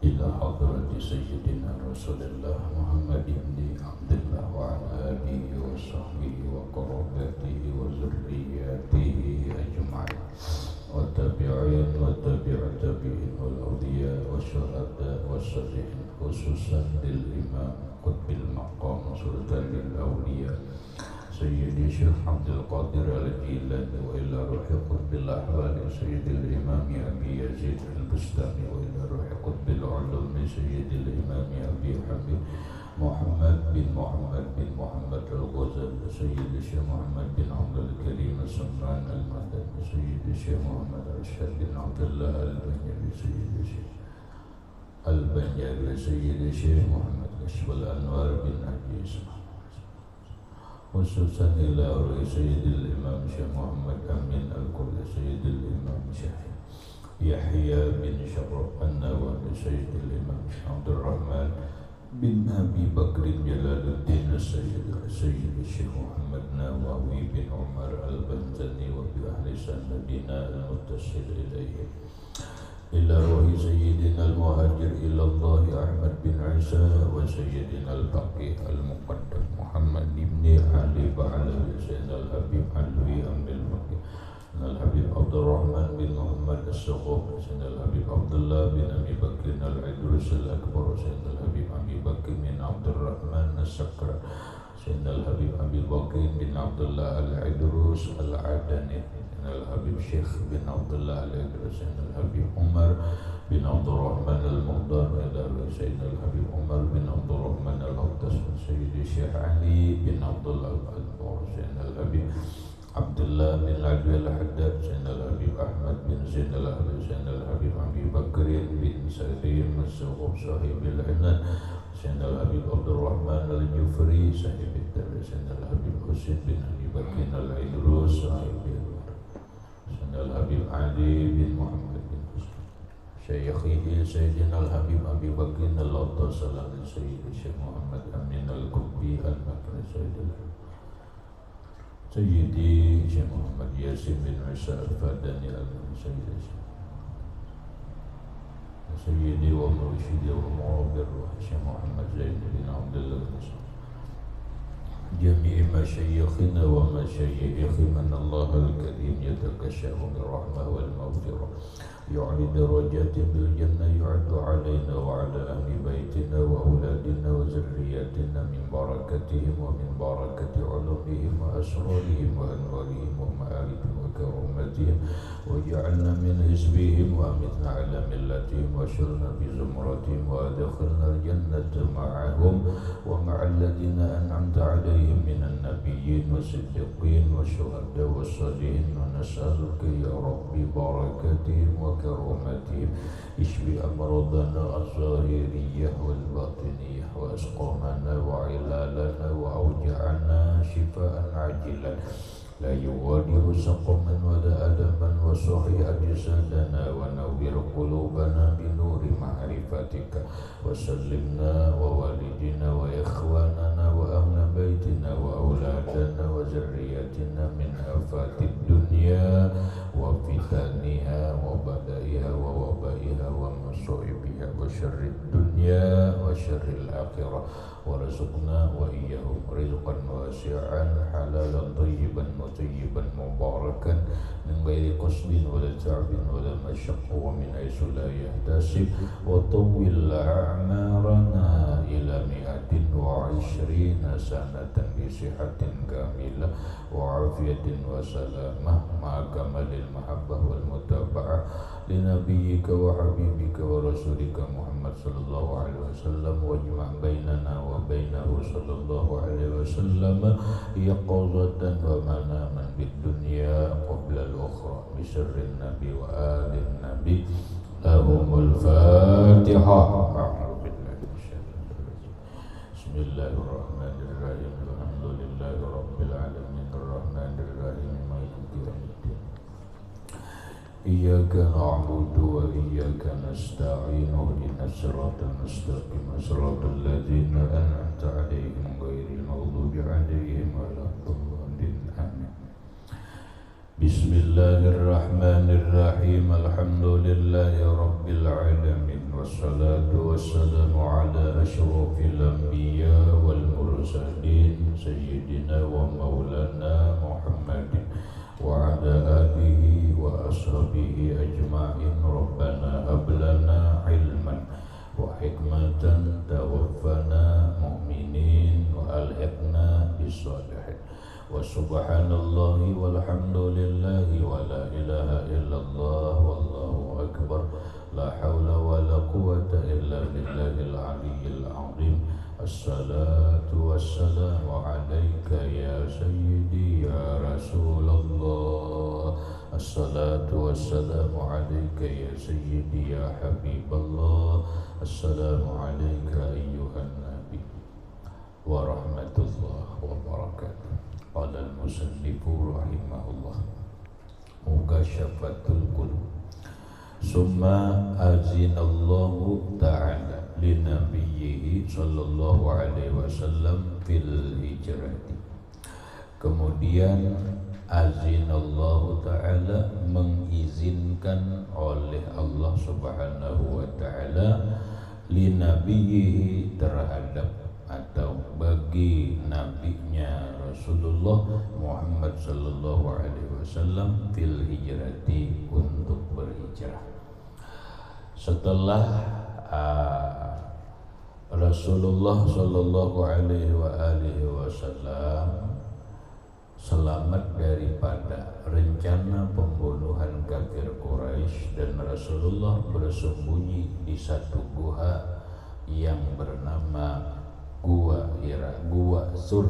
إلى حضرة سيدنا رسول الله محمد بن عبد الله وعلى آله وصحبه وقرابته وذرياته أجمعين والتابعين والتابع التابعين والأولياء والشهداء والصالحين خصوصا للإمام قطب المقام سلطان الأولياء سيدي الشيخ عبد القادر الجيلاني وإلى روح قطب الأحوال سيد الإمام أبي يزيد البستاني وإلى روح قطب العلوم سيد الإمام أبي حبيب محمد بن محمد الغزالي سيد الشيخ محمد بن عبد الكريم السمران المدني سيد الشيخ محمد رشاد بن عبد الله البنجابي سيد الشيخ البنجابي سيد الشيخ محمد كشف الأنوار بن أبي إسماعيل خصوصا إلى روح سيد الإمام شيخ محمد أمين الكل سيد الإمام شيخ يحيى بن شرف النووي سيد الإمام شيخ عبد الرحمن بن أبي بكر جلال الدين سيد الشيخ محمد نووي بن عمر البنزني وبأهل سندنا المتصل إليه إلى روح سيدنا المهاجر إلى الله أحمد بن عيسى وسيدنا الباقي المقدم محمد بن علي بعلوي سيدنا الحبيب علوي أم الباقي الحبيب عبد الرحمن بن محمد السقوف سيدنا الحبيب عبد الله بن أبي بكر العدروس الأكبر سيدنا الحبيب أبي بكر بن عبد الرحمن السكر سيدنا الحبيب أبي بكر بن عبد الله العدروس العدني سيدنا الحبيب شيخ بن عبد الله العدروس سيدنا الحبيب عمر بن عبد الرحمن المقدار سيدنا الحبيب عمر بن عبد الرحمن الأقدس سيد الشيخ علي بن عبد الله الأكبر سيدنا الحبيب عبد الله بن علوي الحداد سيدنا الحبيب أحمد بن زين الأهلي سيدنا الحبيب أبي بكر بن سليم السقوف صاحب العنان سيدنا الحبيب عبد الرحمن الجفري صاحب الدرس سيدنا الحبيب حسين بن أبي بكر العيدروس صاحب سيدنا الحبيب علي بن محمد بن حسين شيخه سيدنا الحبيب أبي بكر الأطاس سيد الشيخ محمد أمين الكبي المكري سيدي شيخ محمد ياسين بن عيسى الفاداني سيدي ومرشدي ومعبر الشيخ محمد زين بن عبد الله جميع مشايخنا ومشايخ من الله الكريم يتكشف بالرحمة والمغفرة يعلي درجات بالجنة يعد علينا وعلى أهل بيتنا وأولادنا وذرياتنا من بركتهم ومن بركة علومهم وأسرارهم وأنوارهم ومعارفهم وكرامتهم وجعلنا من حزبهم وأمتنا على ملتهم وشرنا في زمرتهم وأدخلنا الجنة معهم ومع الذين أنعمت عليهم من النبيين والصديقين والشهداء والصالحين ونسألك يا رب بركاتهم وكرامتهم اشفي أمراضنا الظاهرية والباطنية وأسقامنا وعلالنا وأوجعنا شفاء عاجلا لا يغادر سقما ولا ألما وصحي أجسادنا ونور قلوبنا بنور معرفتك وسلمنا ووالدنا وإخواننا وأهل بيتنا وأولادنا وذريتنا من آفات الدنيا وفتنها وبلائها ووبائها ومصائبها وشر الدنيا وشر الآخرة ورزقنا وإياهم رزقا واسعا حلالا طيبا مطيبا مباركا من غير قصد ولا تعب ولا مشق ومن حيث لا يحتسب وطول أعمارنا إلى 120 سنة بصحة كاملة وعافية وسلامة مع كمال المحبة والمتابعة لنبيك وحبيبك ورسولك محمد صلى الله عليه وسلم واجمع بيننا وبينه صلى الله عليه وسلم يقظة ومناما بالدنيا قبل الأخرى بسر النبي وآل النبي لهم الفاتحة. أعوذ بالله من الشيطان الرجيم. بسم الله الرحمن الرحيم. الحمد لله رب العالمين الرحمن الرحيم مالك يوم الدين. إياك نعبد وإياك نستعين اهدنا الصراط المستقيم صراط الذين أنعمت عليهم غير المغضوب عليهم ولا الضالين آمين. Bismillahirrahmanirrahim. Alhamdulillahi rabbil alamin. والصلاة والسلام على أشرف الأنبياء والمرسلين سيدنا ومولانا محمد وعلى آله وأصحابه أجمعين. ربنا هب لنا علما وحكمة توفنا مؤمنين وألحقنا بالصالحين. وسبحان الله والحمد لله ولا إله إلا الله والله أكبر. لا حول ولا قوة إلا بالله العلي العظيم. الصلاة والسلام عليك يا سيدي يا رسول الله. الصلاة والسلام عليك يا سيدي يا حبيب الله. السلام عليك أيها النبي ورحمة الله وبركاته. قال المصنف رحمه الله مكاشفة القلوب. ثم أذن الله تعالى لنبيه صلى الله عليه وسلم في الهجرة. Kemudian azinallahu ta'ala, mengizinkan oleh Allah subhanahu wa ta'ala linabiyhi, terhadap atau bagi nabinya Rasulullah Muhammad sallallahu alaihi wasallam fil hijrati, untuk berhijrah. Setelah Rasulullah sallallahu alaihi wasallam selamat daripada rencana pembunuhan kafir Quraisy, dan Rasulullah bersembunyi di satu gua yang bernama Gua Hira, Gua Sur,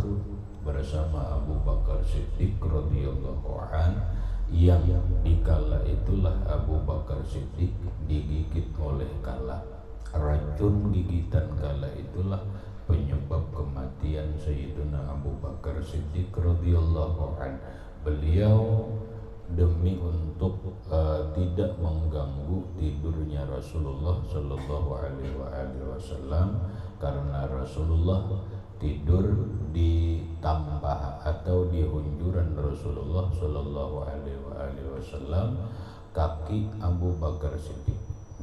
bersama Abu Bakar Siddiq radhiyallahu an, yang dikala itulah Abu Bakar Siddiq digigit oleh kala. Racun gigitan kala itulah penyebab kematian Sayyidina Abu Bakar Siddiq radhiyallahu an. Beliau demi untuk tidak mengganggu tidurnya Rasulullah sallallahu alaihi wasallam, karena Rasulullah tidur di tampah atau di hunjuran Rasulullah sallallahu alaihi wasallam, kaki Abu Bakar Siddiq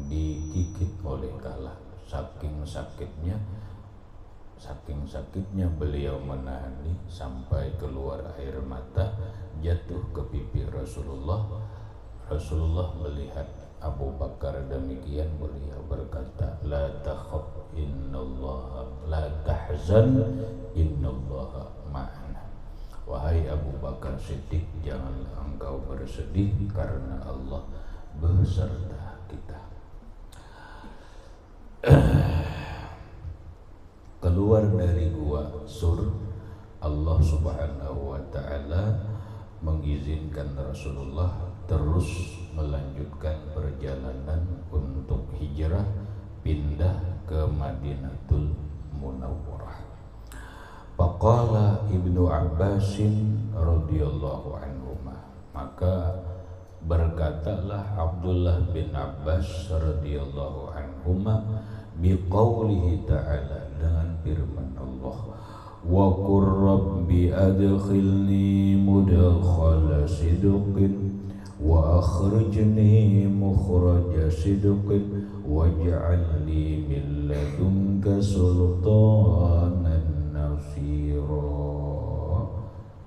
digigit oleh kala. Saking sakitnya beliau menahani sampai keluar air mata jatuh ke pipi Rasulullah. Rasulullah melihat Abu Bakar demikian, beliau berkata, la takhaf innallaha, la tahzan innallaha ma'ana. Wahai Abu Bakar Siddiq, janganlah engkau bersedih karena Allah beserta kita. Keluar dari gua Sur, Allah subhanahu wa ta'ala mengizinkan Rasulullah terus melanjutkan perjalanan untuk hijrah, pindah ke Madinatul Munawwarah. Faqala Ibnu Abbasin radhiyallahu anhuma, maka berkatalah Abdullah bin Abbas radhiyallahu anhuma biqaulihi ta'ala, dengan firman Allah, wa qur rabbi adkhilni mudkhala sidqin wa akhrijni mukhraja sidqin waj'alni min ladunka sultanan nasira.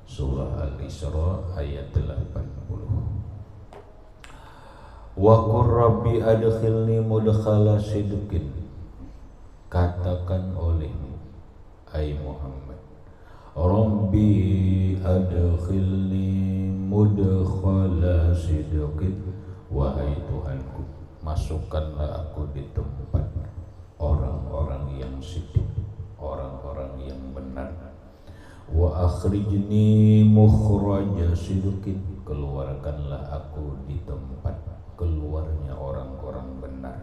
Surah Al-Isra ayat 80. Wa qur rabbi adkhilni mudkhala sidqin, katakan olehmu ai Muhammad, Rabbi adkhilni mudkhala sidqin, wahai Tuhanku, masukkanlah aku di tempat orang-orang yang sidq, orang-orang yang benar. Wa akhrijni mukhraja sidqin, keluarkanlah aku di tempat keluarnya orang-orang benar.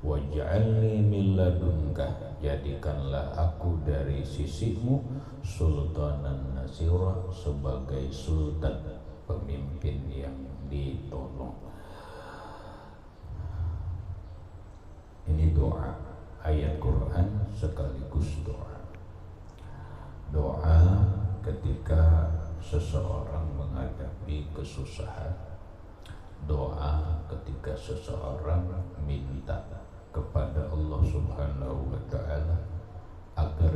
Waj'alni min ladunka, jadikanlah aku dari sisimu sultanan nasira, sebagai sultan, pemimpin yang ditolong. Ini doa, ayat Quran sekaligus doa. Doa ketika seseorang menghadapi kesusahan, doa ketika seseorang minta kepada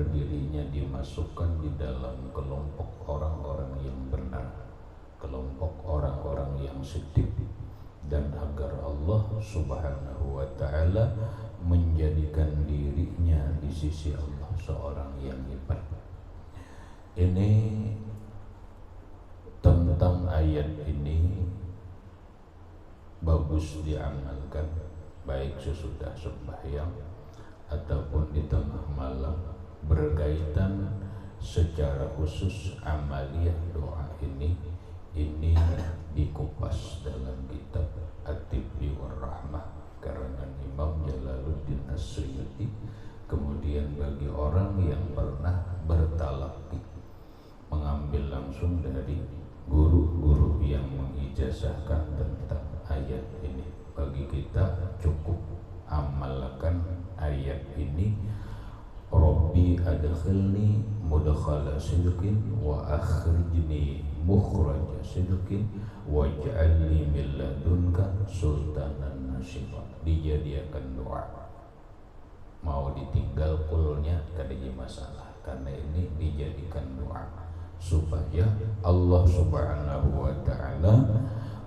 dirinya dimasukkan di dalam kelompok orang-orang yang benar, kelompok orang-orang yang siddiq, dan agar Allah Subhanahu wa ta'ala menjadikan dirinya di sisi Allah seorang yang hebat. Ini tentang ayat ini bagus diamalkan baik sesudah sembahyang ataupun di tengah malam, berkaitan secara khusus amaliyah doa ini dikupas dalam kitab At-Tibbi war Rahmah karena Imam Jalaluddin As-Suyuti. Kemudian bagi orang yang pernah bertalaqi, mengambil langsung dari guru-guru yang mengijazahkan tentang ayat ini, bagi kita cukup amalkan ayat ini. Rabbi adkhilni mudkhala sidqin wa akhrijni mukhraja sidqin waj'alni min ladunka sultanan nasira. Dijadikan doa, mau ditinggal kulnya kada jadi masalah, karena ini dijadikan doa supaya Allah Subhanahu wa ta'ala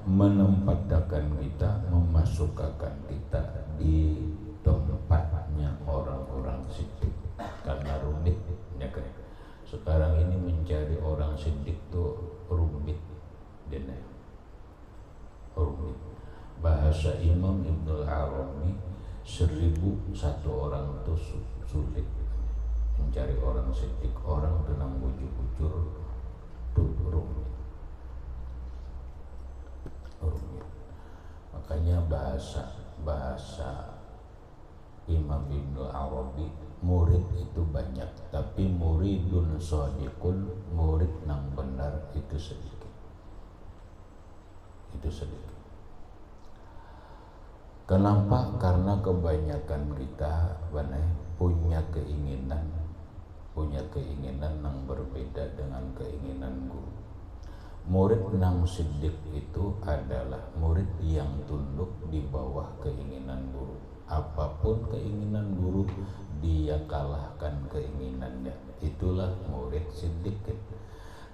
menempatkan kita, memasukkan kita di tempatnya orang-orang siddiq. Karena rumit ya kan, sekarang ini mencari orang siddiq tuh rumit, rumit. Bahasa Imam Ibnul Arabi, 1001 orang itu sulit mencari orang siddiq, orang tenang bujur-bujur tuh rumit. Makanya bahasa Imam Ibnul Arabi, murid itu banyak, tapi muridun shadiqun, murid nang benar itu sedikit. Kenapa? Karena kebanyakan kita punya keinginan nang berbeda dengan keinginan guru. Murid nang siddiq itu adalah murid yang tunduk di bawah keinginan guru. Apapun keinginan guru, dia kalahkan keinginannya. Itulah murid siddiq.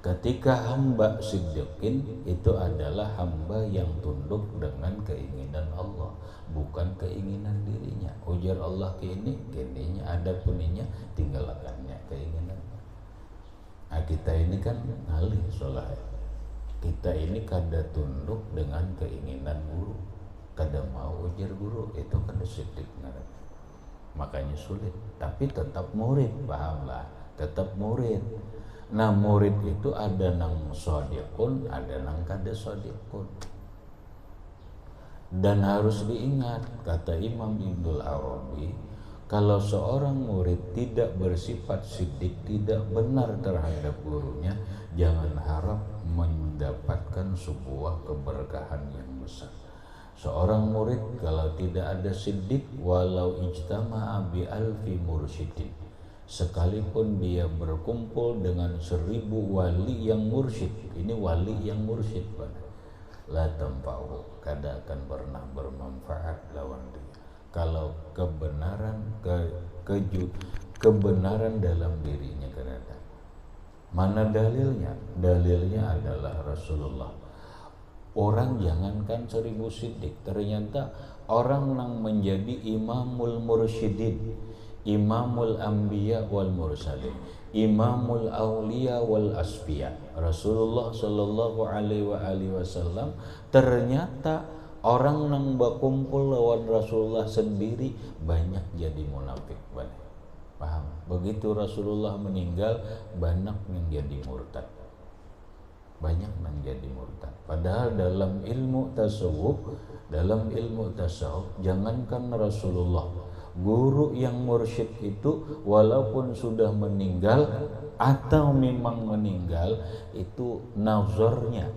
Ketika hamba siddiqin itu adalah hamba yang tunduk dengan keinginan Allah, bukan keinginan dirinya. Ujar Allah kininya, ada puninya, tinggalkannya keinginan. Nah, kita ini kan ngalih solah. Kita ini kada tunduk dengan keinginan guru, kada mau ujar guru, itu kada siddiq. Makanya sulit, tapi tetap murid, pahamlah, tetap murid. Nah, murid itu ada nang shadiqun, ada nang kada shadiqun. Dan harus diingat, kata Imam Ibnul Arabi, kalau seorang murid tidak bersifat siddiq, tidak benar terhadap gurunya, jangan harap mendapatkan sebuah keberkahan yang besar. Seorang murid kalau tidak ada siddiq, walau ijtama'a bi alfi mursyidin, sekalipun dia berkumpul dengan 1000 wali yang mursyid, ini wali yang mursyid, la tanfa'u, kada akan pernah bermanfaat lawan dia. Kalau kebenaran dalam dirinya kerana. Mana dalilnya? Dalilnya adalah Rasulullah. Orang jangankan 1000 siddiq, ternyata orang yang menjadi imamul mursyidin, imamul anbiya wal mursalin, imamul awliya wal asfiya, Rasulullah sallallahu alaihi wasallam, ternyata orang yang berkumpul lawan Rasulullah sendiri banyak jadi munafik. Paham? Begitu Rasulullah meninggal, banyak yang jadi murtad. Banyak yang jadi murtad. Padahal dalam ilmu tasawuf, jangankan Rasulullah, guru yang mursyid itu walaupun sudah meninggal atau memang meninggal, itu nazarnya,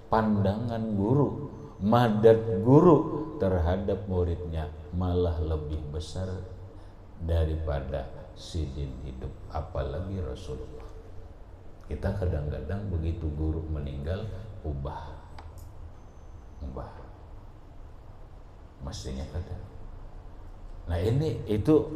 pandangan guru, madad guru terhadap muridnya malah lebih besar daripada sidin hidup, apalagi Rasulullah. Kita kadang-kadang begitu guru meninggal ubah mestinya kadang Nah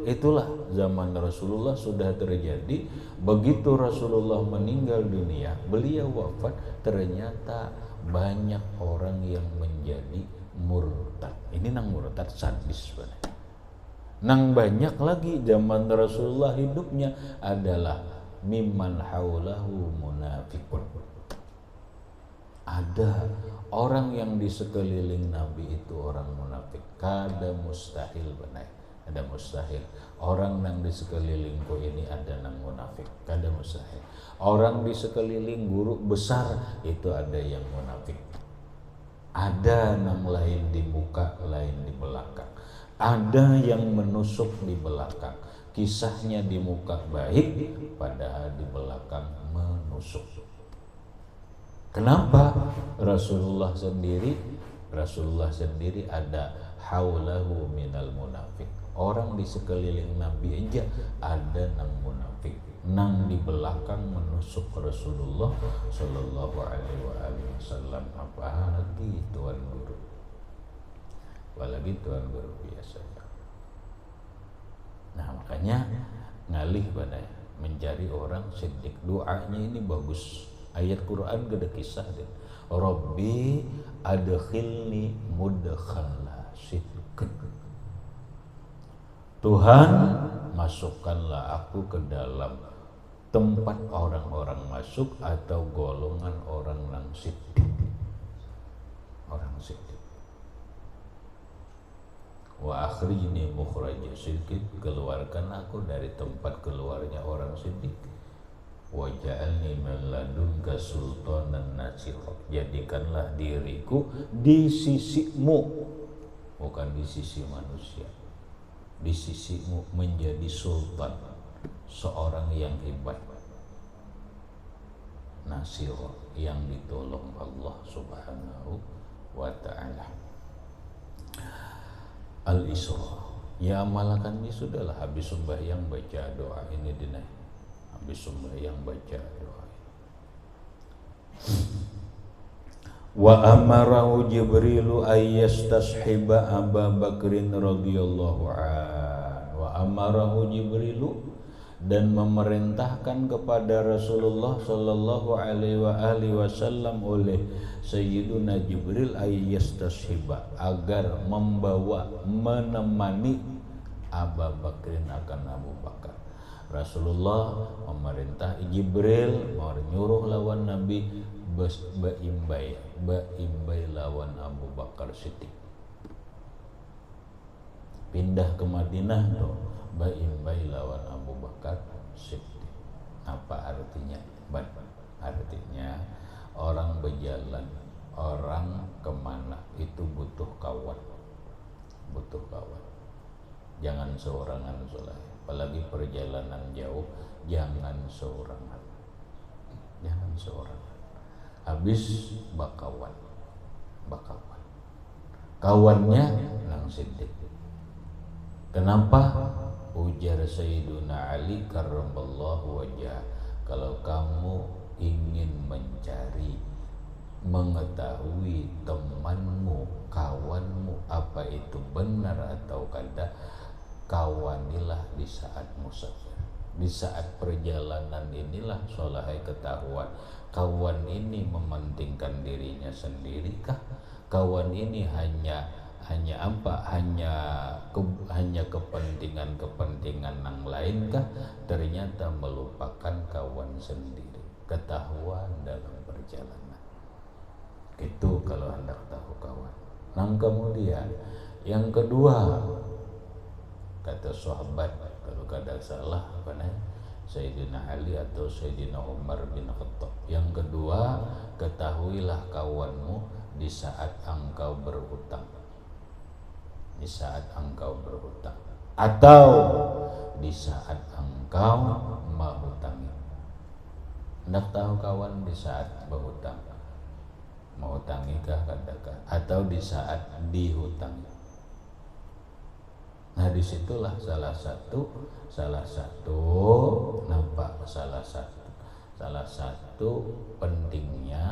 itulah zaman Rasulullah sudah terjadi. Begitu Rasulullah meninggal dunia, beliau wafat, ternyata banyak orang yang menjadi murtad. Ini nang murtad sadis sebenarnya. Nang banyak lagi zaman Rasulullah hidupnya adalah mimman haulahu munafiqun. Ada orang yang di sekeliling Nabi itu orang munafik. Kada mustahil benar. Ada mustahil. Orang yang di sekelilingku ini ada nang munafik. Kada mustahil. Orang di sekeliling guru besar itu ada yang munafik. Ada nang lain di muka, lain di belakang. Ada yang menusuk di belakang. Kisahnya di muka baik, padahal di belakang menusuk. Kenapa? Rasulullah sendiri ada haulahu minal munafik. Orang di sekeliling Nabi aja ada nang munafik, nang di belakang menusuk Rasulullah Shallallahu Alaihi Wasallam. Apalagi tuan guru, apalagi tuan guru biasa. Nah makanya ngalih pada mencari orang siddiq. Doanya ini bagus. Ayat Quran gede kisah deh. Rabbi adkhilni mudkhala sidqin. Tuhan, masukkanlah aku ke dalam tempat orang-orang masuk atau golongan orang yang siddiq. Orang siddiq. Wa akhrijni mukhraja sidqin, keluarkan aku dari tempat keluarnya orang siddiq. Wa ja'alni min ladunka sultanan nasira, jadikanlah diriku di sisimu, bukan di sisi manusia, di sisimu menjadi sultan, seorang yang hebat, nasira, yang ditolong Allah Subhanahu wa ta'ala. Al-Isra, ya amalkan ini sudahlah, habis sembahyang baca doa ini dinai. Habis sembahyang baca doa. Wa amarahu Jibrilu ayyastashiba Aba Bakrin radhiyallahu an. Wa amarahu Jibrilu, dan memerintahkan kepada Rasulullah sallallahu alaihi wasallam oleh Sayyiduna Jibril ayyastashiba, agar membawa, menemani Aba Bakrin akan Abu Bakar. Rasulullah memerintah Jibril menyuruh lawan Nabi beimbai lawan Abu Bakar Siddiq. Pindah ke Madinah tuh, beimbai lawan Abu Bakar Siddiq. Apa artinya? Artinya orang berjalan, orang kemana itu butuh kawan. Jangan seorangan soleh. Apalagi perjalanan jauh, jangan seorangan. Habis bakawan. Kawannya nang siddiq. Kenapa? Ujar Sayyiduna Ali karramallahu wajhah, kalau kamu ingin mencari, mengetahui temanmu, kawanmu apa itu benar atau kada, kawanilah di saat musafir. Di saat perjalanan inilah solahai ketahuan, kawan ini mementingkan dirinya sendiri kah? Kawan ini hanya kepentingan yang lain kah? Ternyata melupakan kawan sendiri. Ketahuan dalam perjalanan. Itu kalau hendak tahu kawan. Nah kemudian yang kedua, kata sahabat, kalau kada salah apa namanya, Sayyidina Ali atau Sayyidina Umar bin Khattab, yang kedua, ketahuilah kawanmu di saat engkau berhutang. Di saat engkau berhutang atau di saat engkau menghutangi. Hendak tahu kawan di saat berhutang, menghutangi kah kadakah, atau di saat dihutangi. Nah disitulah salah satu pentingnya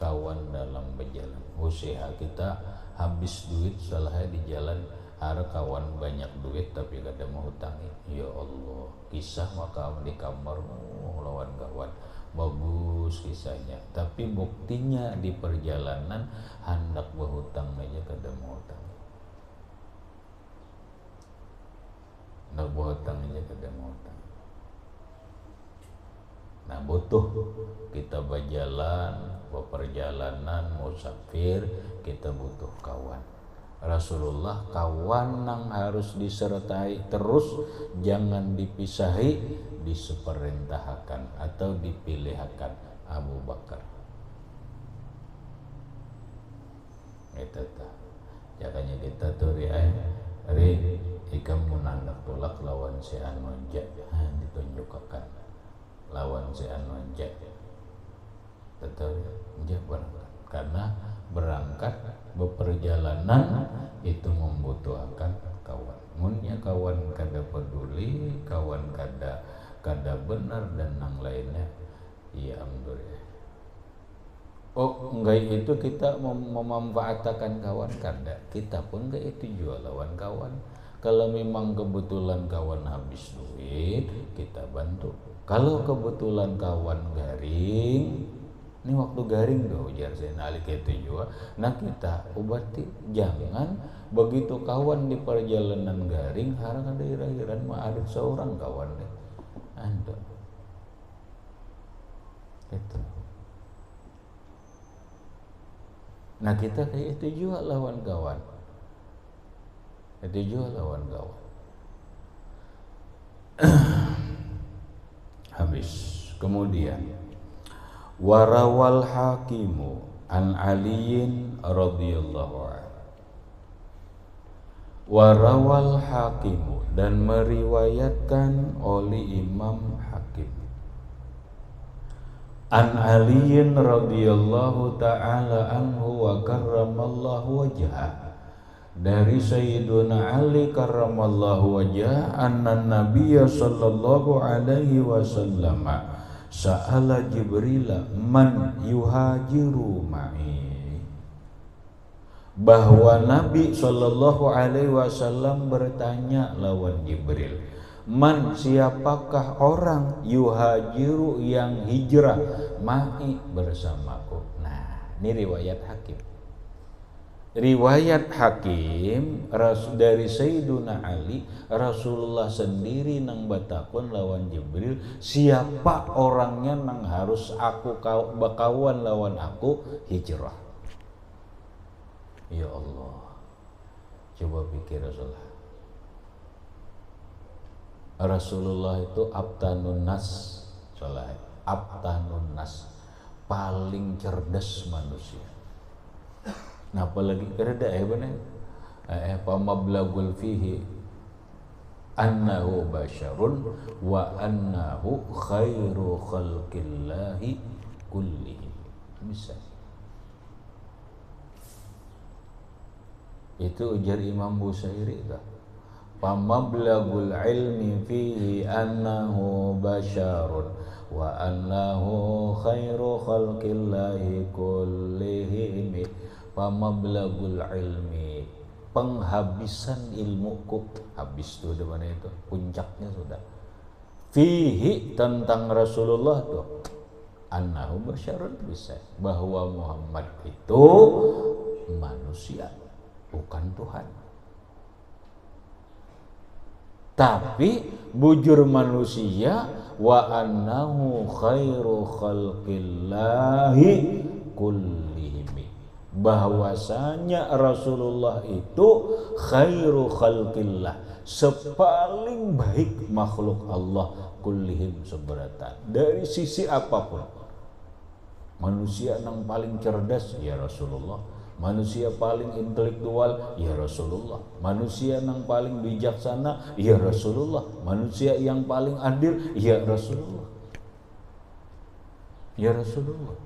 kawan dalam berjalan. Usaha kita habis duit salah di jalan, Ada kawan banyak duit tapi kada mau hutangi. Ya Allah, kisah maka di kamar lawan kawan bagus kisahnya, tapi buktinya di perjalanan hendak berhutang aja kada mau hutang. Hendak berhutang aja kada mau hutang. Nah butuh kita berjalan, berperjalanan, musafir, kita butuh kawan. Rasulullah kawan yang harus disertai terus, jangan dipisahi, diseperintahkan atau dipilihkan Abu Bakar. Itu tuh. Jakanya kita tuh ikam munandak tolak lawan si Anonja, ditunjukkan lawan si Anonja. Betul ya, berangkat. Karena berangkat beperjalanan itu membutuhkan kawan. Munnya kawan kada peduli, kawan kada benar dan yang lainnya, ya alhamdulillah. Oh enggak, itu kita memanfaatkan kawan kada. Kita pun enggak itu jual lawan kawan. Kalau memang kebetulan kawan habis duit, kita bantu. Kalau kebetulan kawan garing, ini waktu garing doh ujar Zainal Ali itu juga. Nah kita obati, jangan begitu kawan di perjalanan garing harang ada ira-iran mah ada seorang kawan deh. Anda itu. Nah kita kayak itu juga lawan kawan. Itu juga lawan kawan. Habis. Kemudian warawal hakimu an aliyin radhiyallahu anhu. Warawal hakimu, dan meriwayatkan oleh Imam Hakim an aliyin radhiyallahu ta'ala anhu wa karramallahu wajhah, dari Sayyiduna Ali karramallahu wajhah, anna nabiyya sallallahu alaihi wasallam sa'ala Jibril man yuhajiru ma'i, bahwa Nabi sallallahu alaihi wasallam bertanya lawan Jibril, man siapakah orang yuhajiru yang hijrah ma'i bersamaku. Nah ini riwayat Hakim. Riwayat Hakim dari Sayyiduna Ali, Rasulullah sendiri nang batakon lawan Jibril, siapa orangnya nang harus aku bakawan lawan aku hijrah. Ya Allah, coba pikir Rasulullah itu abtanun nas, abtanun nas, paling cerdas manusia. Nah apalagi kereda benar pamablagul fihi annahu basyarun wa annahu khairu khalqillahi kullihi. Bisa itu ujar Imam Busairi itu, pamablagul ilmi fihi annahu basyarun wa annahu khairu khalqillahi kullihim. Pamablagul ilmi, penghabisan ilmuku, habis tuh di mana itu puncaknya sudah. Fihi, tentang Rasulullah tuh, annahu basyarun, bisa bahwa Muhammad itu manusia, bukan Tuhan. Tapi bujur manusia, wa annahu khairu khalqillahi kullihim, bahwasanya Rasulullah itu khairu khalqillah, sepaling baik makhluk Allah kullihim seberatan, dari sisi apapun. Manusia yang paling cerdas ya Rasulullah, manusia paling intelektual ya Rasulullah, manusia yang paling bijaksana ya Rasulullah, manusia yang paling adil ya Rasulullah, ya Rasulullah.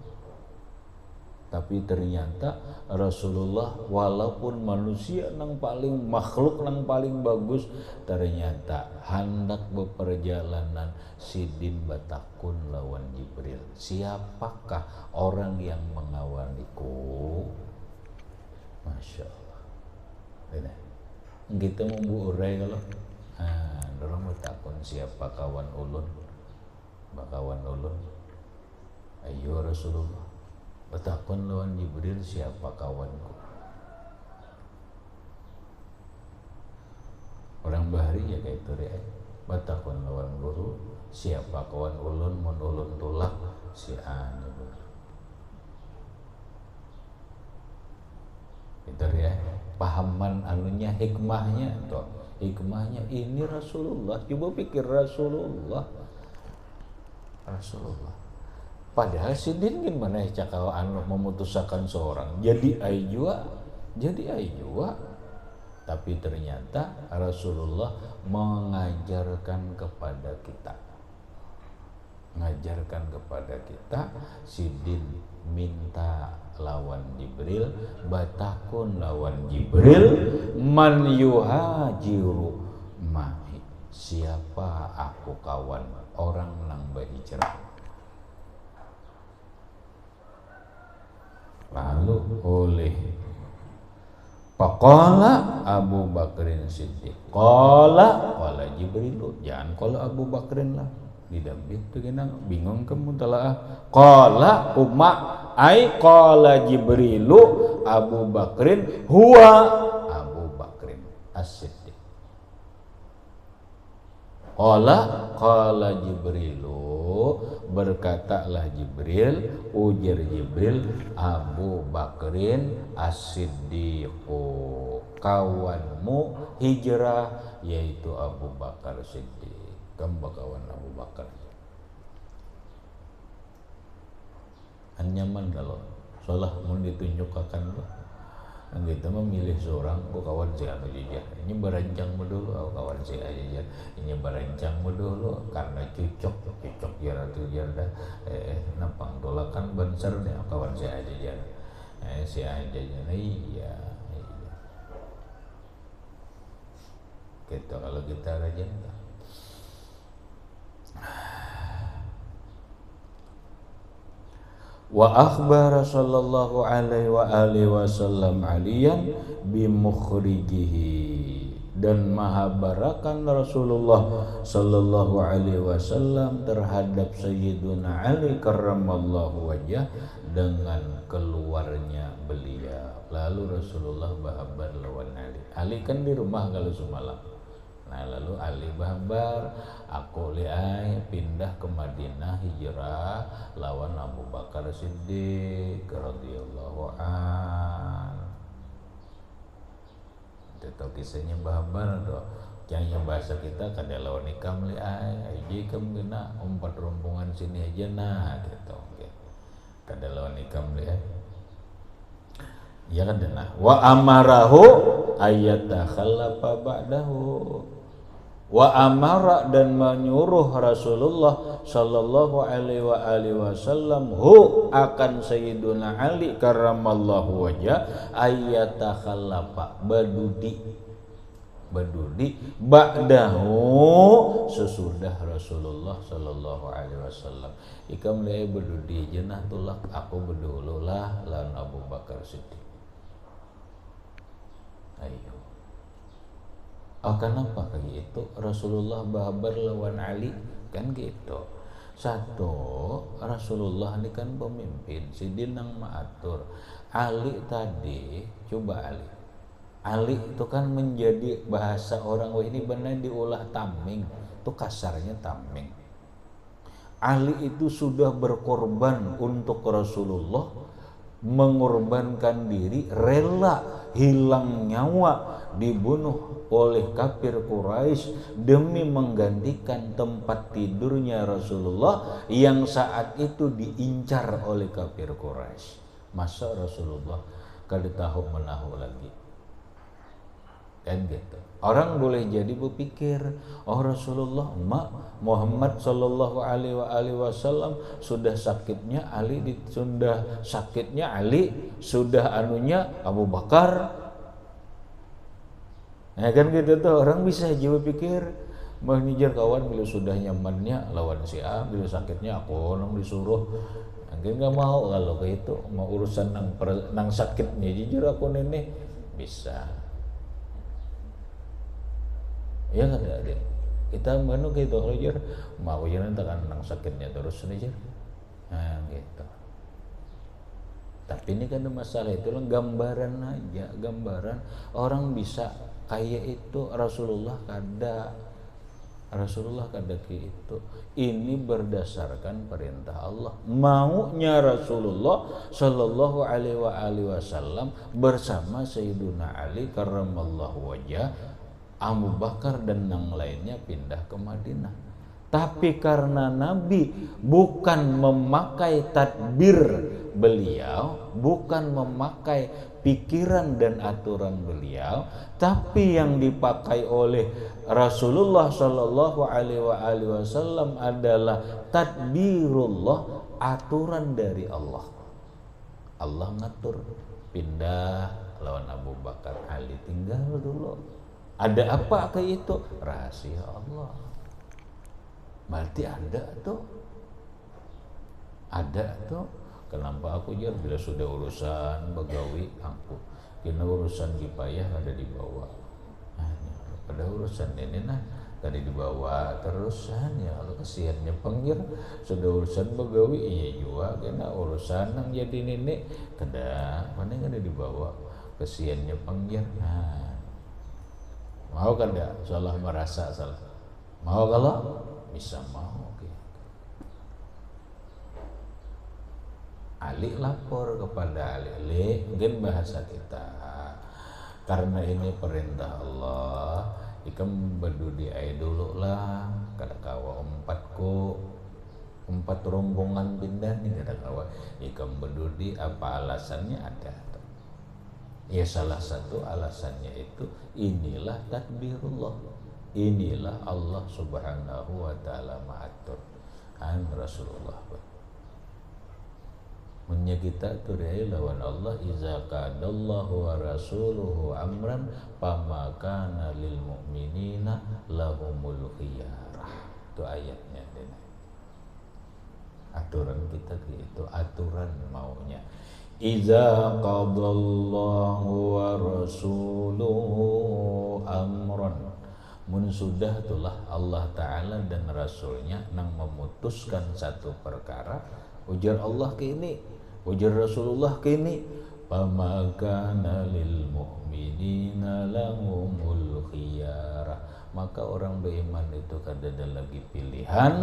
Tapi ternyata Rasulullah walaupun manusia nang paling makhluk nang paling bagus, ternyata hendak beperjalanan sidin batakun lawan Jibril, siapakah orang yang mengawaliku? Masya Allah. Kita mau bu urai kalau dorong takon siapa kawan ulun, bakawan ulun. Ayo Rasulullah, bertakon lawan Jibril siapa kawanku. Orang bahari ya kayak itu deh. Bertakon lawan guru siapa kawan ulun, mun ulun tulak si anu. Itu ya, pahaman anunya, hikmahnya toh. Hikmahnya ini Rasulullah. Coba pikir Rasulullah. Padahal si din gimana ya cakawa anu memutuskan seorang jadi aijua. Tapi ternyata Rasulullah mengajarkan kepada kita. Si din minta lawan Jibril, batakun lawan Jibril, man yuhajiru mahi, siapa aku kawan orang nang berhijrah. Lalu oleh Faqala Abu Bakrin Siddiq, qala Jibril, jangan qala Abu Bakrin lah, didamping tu kena bingung kamu telah. Qala umma ai qala Jibrilu Abu Bakrin huwa Abu Bakrin As-Siddiq. Qala Jibrilu, berkatalah Jibril, ujar Jibril, Abu Bakrin As-Siddiq, kawanmu hijrah yaitu Abu Bakar Siddiq. Kamu kawan Abu Bakar. Nyaman kalau solah mau ditunjukkan lo. Kita memilih seorang, kawan si anu jajar. Ini berancangmu dulu, kawan si jajar. Ini berancangmu dulu karena cocok ya ratu jar. Nampang tolakan banser deh kawan si jajar. Si jajar iya. Kita kalau kita rajin. Wa akhbara sallallahu alaihi wa alihi wasallam aliyan bimukhrijihi, dan mahabarakan Rasulullah sallallahu alaihi wasallam terhadap Sayyiduna Ali karramallahu wajah dengan keluarnya beliau. Lalu Rasulullah bahabar lawan Ali. Ali kan di rumah kalau semalam. Nah lalu Ali bahabar, aku liai pindah ke Madinah hijrah lawan Abu Bakar Siddiq radhiyallahu an. Itu kisahnya bahabar doh. Yang bahasa kita kada lawan ikam liai, aja ikam kena umpat rombongan sini aja nah gitu. Kada lawan ikam liai. Ya kan nah. Wa amarahu ayatakhallafa ba'dahu. Wa amara, dan menyuruh Rasulullah sallallahu alaihi wasallam akan Sayyiduna Ali karramallahu wajah ayatakhallafa badudi ba'dahu sesudah Rasulullah sallallahu alaihi wasallam. Ikam liai badudi jenah tulak aku bedululah lan Abu Bakar Siddiq. Ayo. Kenapa kayak gitu? Rasulullah bahabar lawan Ali kan gitu. Satu, Rasulullah ini kan pemimpin, sidin nang maatur. Ali tadi, coba Ali itu kan menjadi bahasa orang ini benar diulah taming, itu kasarnya taming. Ali itu sudah berkorban untuk Rasulullah, mengorbankan diri, rela hilang nyawa, dibunuh oleh kafir Quraisy demi menggantikan tempat tidurnya Rasulullah yang saat itu diincar oleh kafir Quraisy. Masa Rasulullah kada tahu menahu lagi? Kan gitu. Orang boleh jadi berpikir, Rasulullah Muhammad sallallahu alaihi wasallam sudah sakitnya Ali, sudah anunya Abu Bakar. Ya kan gitu tuh, orang bisa aja berpikir mengejar kawan bila sudah nyamannya lawan si A, bila sakitnya aku nang disuruh. Mungkin nggak mau kalau kayak itu, mau urusan nang sakitnya jujur aku nenek bisa. Ya kan ada. Kita manu gitu aja, mau jangan tekan nang sakitnya terus aja. Nah gitu. Tapi ini kan masalah itu lah gambaran aja, gambaran orang bisa kayak itu Rasulullah kada itu. Ini berdasarkan perintah Allah. Maunya Rasulullah Shallallahu Alaihi Wasallam bersama Sayyiduna Ali karramallahu wajah, Abu Bakar dan yang lainnya pindah ke Madinah. Tapi karena Nabi bukan memakai tadbir beliau, bukan memakai pikiran dan aturan beliau, tapi yang dipakai oleh Rasulullah Shallallahu Alaihi Wasallam adalah tadbirullah, aturan dari Allah. Allah ngatur pindah lawan Abu Bakar, Ali tinggal dulu. Ada apa kayak itu? Rahasia Allah. Berarti ada tuh. Kenapa aku jar bila sudah urusan begawi aku, kena urusan kipayah ada di bawah. Nah, pada urusan ini nah tadi dibawa terusan ya, kalau kesiannya penggir sudah urusan begawi iya juga kena urusan yang jadi nenek kada mana yang ada dibawa kesiannya penggir. Nah, mau kan enggak salah merasa salah, mau kalau bisa mau. Ali lapor kepada Ali, mungkin bahasa kita, karena ini perintah Allah, ikam berdudi ay dulu lah, kada kawa empat rombongan pindah nih kada kawa, ikam berdudi apa alasannya ada. Ya salah satu alasannya itu inilah tadbirullah, inilah Allah Subhanahu wa taala mengatur an Rasulullah. Munya kita turiai lawan Allah, iza kadallahu wa rasuluhu amran pamakana lil mu'minina lahumul khiyarah. Itu ayatnya ini. Aturan kita itu aturan maunya. Iza qadallahu wa rasuluhu amran, mun sudah itulah Allah Ta'ala dan Rasulnya nang memutuskan satu perkara, ujar Allah ke ini, ujar Rasulullah ke ini, pamakana lil mu'minina lahumul khiyarah, maka orang beriman itu kada ada lagi pilihan,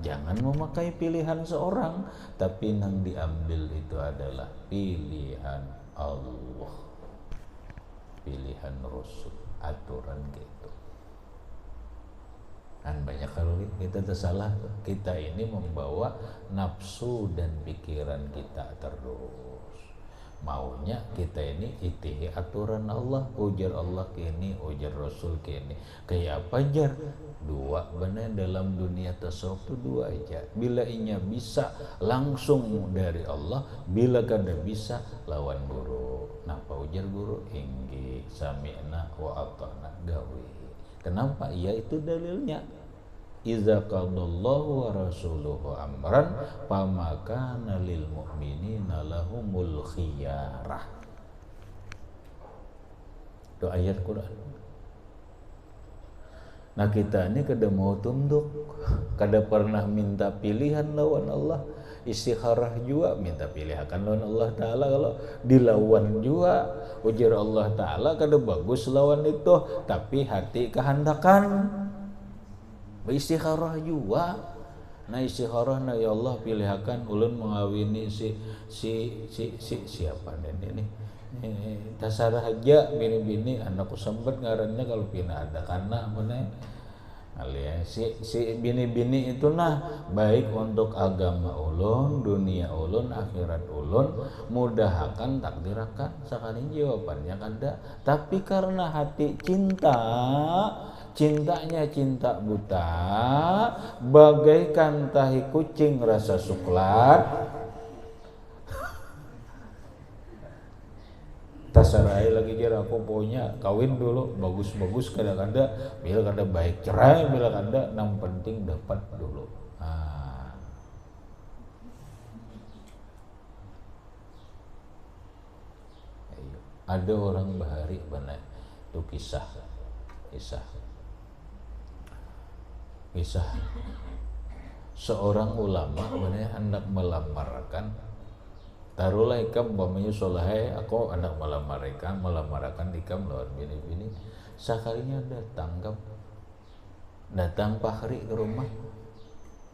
jangan memakai pilihan seorang, tapi yang diambil itu adalah pilihan Allah, pilihan Rasul, aturan gitu. Dan banyak kali kita tersalah, kita ini membawa nafsu dan pikiran kita terus. Maunya kita ini itihi aturan Allah, ujar Allah kini, ujar Rasul kini. Kayak apa jar? Dua benar dalam dunia tasawuf itu dua aja. Bila inya bisa langsung dari Allah, bila kada bisa lawan guru. Napa ujar guru? Inggi sami'na wa ata'na gawi. Kenapa? Ya itu dalilnya. Iza qadallahu wa rasuluhu amran pamakana lil mu'minina lahumul khiyarah. Itu ayat Quran. Nah kita ini kada mau tunduk, kada pernah minta pilihan lawan Allah. Istikharah juga minta pilihan lawan Allah Ta'ala, kalau dilawan juga ujar Allah Ta'ala kada bagus lawan itu, tapi hati kehendakan. Istikharah juga. Nah istikharah na ya Allah pilihakan ulun mengawini si siapa ini tasarah aja bini-bini anakku sempet ngarannya kalau pina ada karena mana alias si bini-bini itu nah baik untuk agama ulun, dunia ulun, akhirat ulun, mudahakan takdirakan. Sekali jawabannya kada, tapi karena hati cintanya cinta buta, bagaikan tahi kucing rasa suklat. Tasarai lagi jar aku pokoknya kawin dulu bagus-bagus, kadang-kadang bila kada baik cerai, bila kada yang penting dapat dulu. Ada orang bahari benar itu kisah Kisah seorang ulama benar hendak melamarkan, taruhlah ikam umpamanya soleh, aku hendak melamarkan ikam lawan bini-bini, sekalinya datang Pak Hari ke rumah.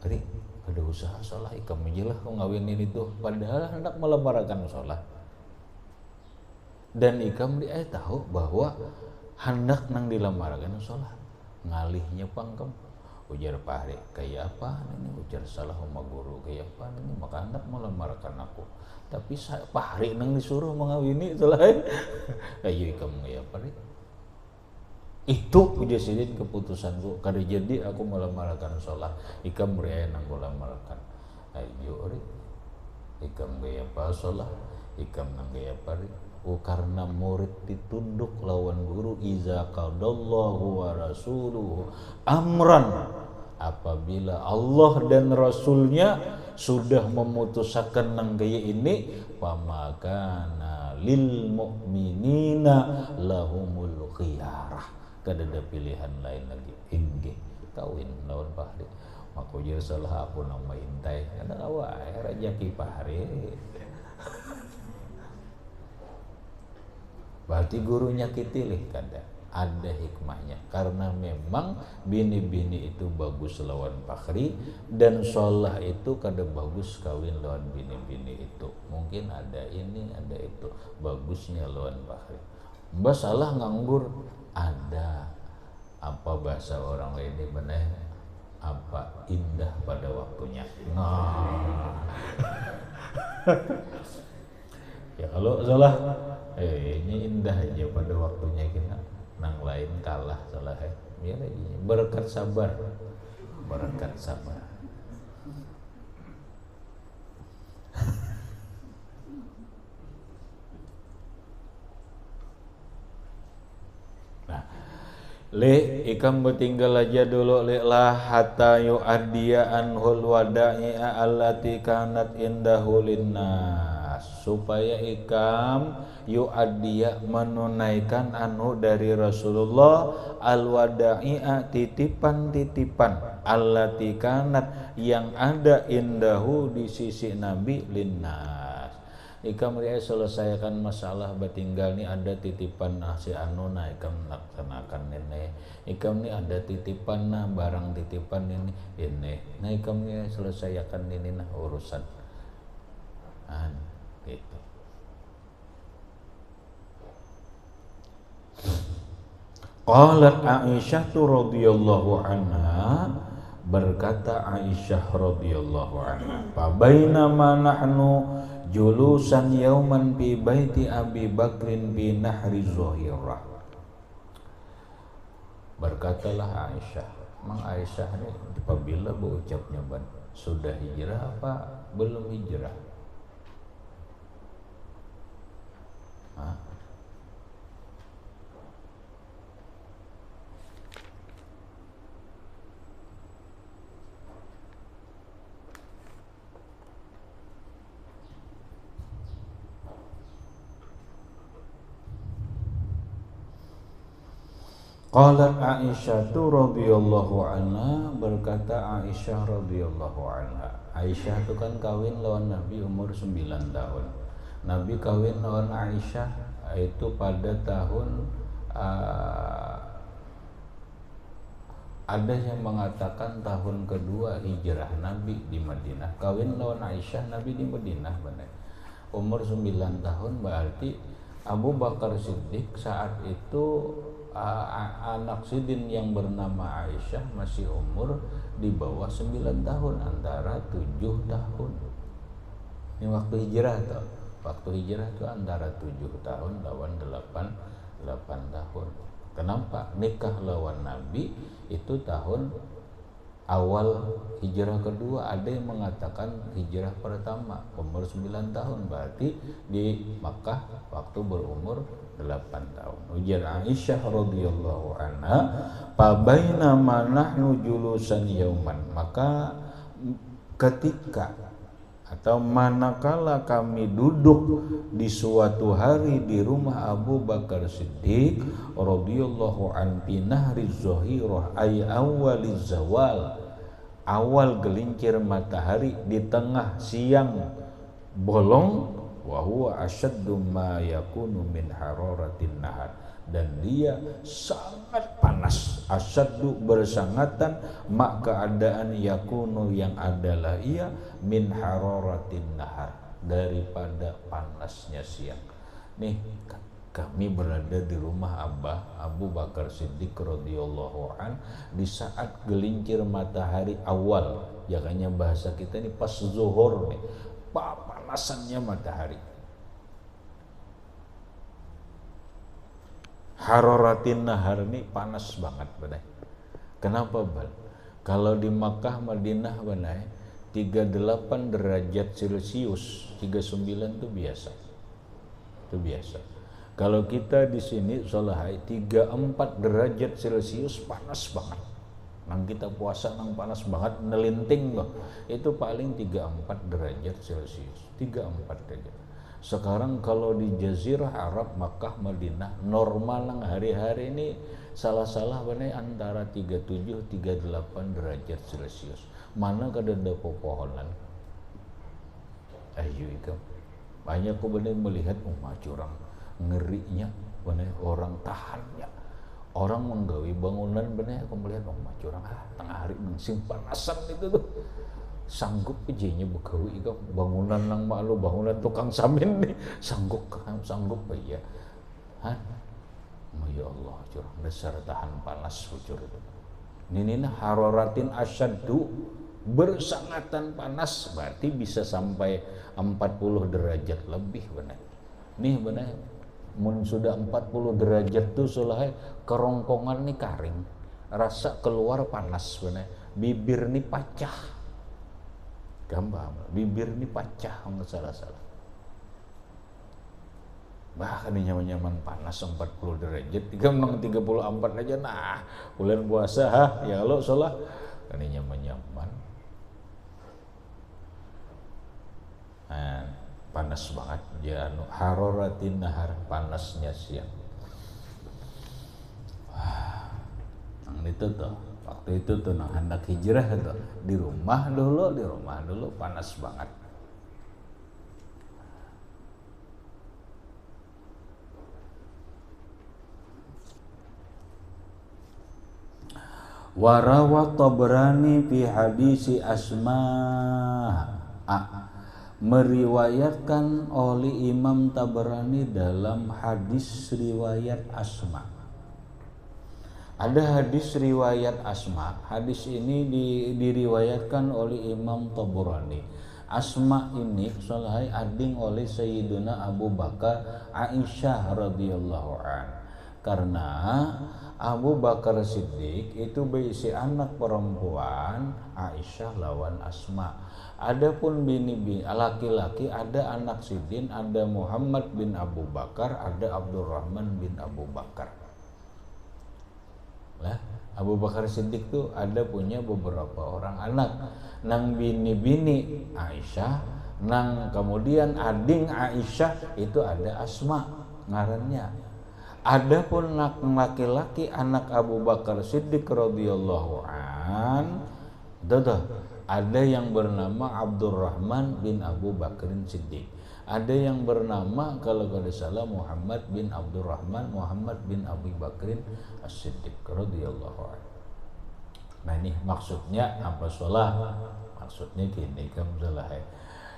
Hari ada usaha sholah ikam aja lah kau ngawinin itu, padahal hendak melamarkan sholah. Dan ikam tahu bahwa hendak nang dilamarkan sholah, ngalihnya pangkem. Ujar Pak Hari, kayak apa ini? Ujar salah sama guru, kayak apa ini? Maka hendak melamarkan aku, tapi Pak Hari nang disuruh mengawini sholah. Ayo ikam kayak apa nih? Itu ujar sidin keputusanku, kada jadi aku melamarkan sholah, ikam beri nang melamarkan. Ayo ri, ikam kayak apa sholah, ikam nang kayak apa ri? Karena murid ditunduk lawan guru. Iza qadallahu wa rasuluhu amran, apabila Allah dan Rasulnya sudah memutuskan nang gaya ini, pamakana lil mu'minina lahumul khiyarah, kada ada pilihan lain lagi, inggih kawin lawan Pahri. Maka ujar salah aku nang maintai, kada awai rajaki Pahri. Berarti gurunya kitilih kada ada hikmahnya, karena memang bini-bini itu bagus lawan Pakri, dan sholah itu kada bagus kawin lawan bini-bini itu. Mungkin ada ini ada itu bagusnya lawan Pakri. Mbak salah nganggur ada apa bahasa orang lain benar apa indah pada waktunya. Ya kalau salah ini indah aja pada waktunya, kita nang lain kalah salah biar aja berkat sabar. Nah, ikam bertinggal aja dulu lah hatta yu'addiya anhul wada'i'a allati kanat indahu linnas, supaya ikam yu'addiya menunaikan anu dari Rasulullah al-wada'i'a titipan-titipan allati kanat yang ada indahu di sisi Nabi linnas. Ikam selesaikan masalah batinggal ni ada titipan si anu na ikam laksanakan ini. Ikam ni ada titipan na barang titipan ini. Nah ikam ni selesaikan ini nah urusan. Gitu. Qalat Aisyah radhiyallahu anha, berkata Aisyah radhiyallahu anha, fa bainama nahnu julusan yauman fi baiti Abi Bakrin bi nahri Zuhairah. Berkatalah Aisyah, Mang Aisyah ini apabila berucapnya sudah hijrah apa belum hijrah? Qalat Aisyah radhiyallahu anha, berkata Aisyah radhiyallahu anha. Aisyah itu kan kawin lawan Nabi umur 9 tahun. Nabi kawin lawan Aisyah itu pada tahun ada yang mengatakan tahun kedua hijrah Nabi di Madinah. Kawin lawan Aisyah Nabi di Madinah benar. Umur 9 tahun, berarti Abu Bakar Siddiq saat itu anak sidin yang bernama Aisyah masih umur di bawah 9 tahun, antara 7 tahun. Ini waktu hijrah tuh. Waktu hijrah itu antara 7 tahun lawan 8 tahun. Kenapa? Nikah lawan Nabi itu tahun awal hijrah kedua. Ada yang mengatakan hijrah pertama umur 9 tahun, berarti di Makkah waktu berumur 8 tahun. Ujar Aisyah radhiyallahu anha, fa bainama nahnu julusan yauman, maka ketika atau manakala kami duduk di suatu hari di rumah Abu Bakar Siddiq radhiyallahu an fi nahri zahirah ay awwaliz zawal, awal gelincir matahari di tengah siang bolong, wa huwa asyaddu ma yakunu min hararatin nahar, dan dia sangat panas, asyaddu bersangatan, mak keadaan yakunu yang adalah ia min hararatin nahar, daripada panasnya siang. Nih kami berada di rumah Abah Abu Bakar Siddiq radhiyallahu an di saat gelincir matahari awal, jangannya bahasa kita ini pas zuhur nih, panasannya matahari. Hararatin nahar ini panas banget benar. Kenapa Bal? Kalau di Makkah Madinah benar 38 derajat Celcius, 39 itu biasa. Itu biasa. Kalau kita di sini Solahai 34 derajat Celcius panas banget. Nang kita puasa nang panas banget nelinting loh. Itu paling 34 derajat Celcius. 34 derajat. Sekarang kalau di Jazirah Arab, Makkah, Madinah, normal nang hari-hari ini salah-salah benar antara 37-38 derajat Celcius. Mana kada ada pepohonan. Ayo itu. Banyak aku benar melihat curang ngerinya benar orang tahannya. Orang menggawi bangunan benar aku melihat curang tengah hari sing panasan itu tuh. Sanggup aja begawi kau bangunan nang malu bangunan tukang samin nih sanggup aja. Ya Allah, curang dasar tahan panas ucur itu. Ini hararatin asyaddu, bersangatan panas, berarti bisa sampai 40 derajat lebih benar. Nih benar, mun sudah 40 derajat tuh sulai kerongkongan nih karing, rasa keluar panas benar, bibir nih pacah. Gampang, bibir ini pacah nggak salah-salah. Bahkan nyaman-nyaman panas 40 derajat, 34 aja. Nah, bulan puasa ya lo salah, ini nyaman-nyaman. Nah, panas banget ya, hararatin nahar, panasnya siang. Nah, itu tuh. Waktu itu tuh hendak hijrah tuh di rumah dulu panas banget. Warawat Tabrani fi hadisi Asma, meriwayatkan oleh Imam Tabrani dalam hadis riwayat Asma. Ada hadis riwayat Asma. Hadis ini diriwayatkan oleh Imam Tabrani. Asma ini salahai ading oleh Sayyiduna Abu Bakar Aisyah radhiyallahu an. Karena Abu Bakar Siddiq itu berisi anak perempuan Aisyah lawan Asma. Adapun bini laki-laki ada anak Sidin, ada Muhammad bin Abu Bakar, ada Abdurrahman bin Abu Bakar. Abu Bakar Siddiq tuh ada punya beberapa orang anak, nang bini-bini Aisyah, nang kemudian ading Aisyah itu ada Asma ngarannya. Adapun laki-laki anak Abu Bakar Siddiq radhiyallahu an, ada yang bernama Abdurrahman bin Abu Bakrin Siddiq. Ada yang bernama kalau tidak salah Muhammad bin Abdurrahman Muhammad bin Abu Bakrin As-Siddiq radhiyallahu anhu. Nah ini maksudnya apa sholah? Maksudnya gini salah.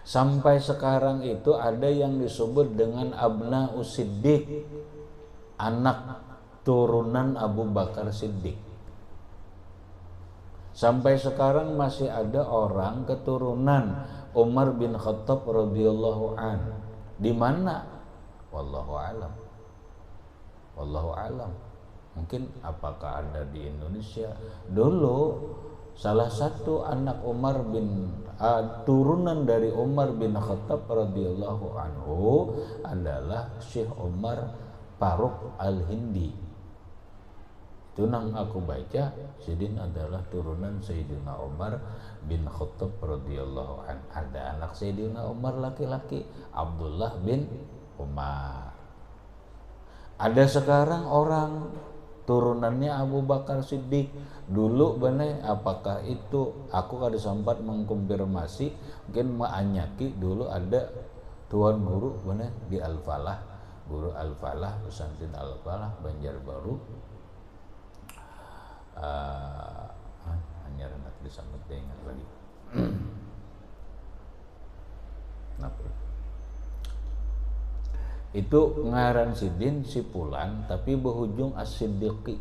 Sampai sekarang itu ada yang disebut dengan Abna Usiddiq, anak turunan Abu Bakar Siddiq. Sampai sekarang masih ada orang keturunan Umar bin Khattab radhiyallahu an. Di mana? Wallahu alam. Wallahu alam. Mungkin apakah ada di Indonesia? Dulu salah satu anak Umar bin turunan dari Umar bin Khattab radhiyallahu anhu adalah Syekh Umar Faruk Al-Hindi. Itu nang aku baca, Sidin adalah turunan Sayyidina Umar bin Khattab radhiyallahu an. Ada anak Sayyidina Umar laki-laki, Abdullah bin Umar. Ada sekarang orang turunannya Abu Bakar Siddiq. Dulu bener, apakah itu aku kada sempat mengkonfirmasi, mungkin maanyaki dulu ada tuan guru bener di Al-Falah, guru Al-Falah, pesantren Al-Falah Banjarbaru. Hanya rendah disambut dengan lagi. Kenapa? Itu ngaran Sidin Sipulan tapi berujung As-Siddiqi.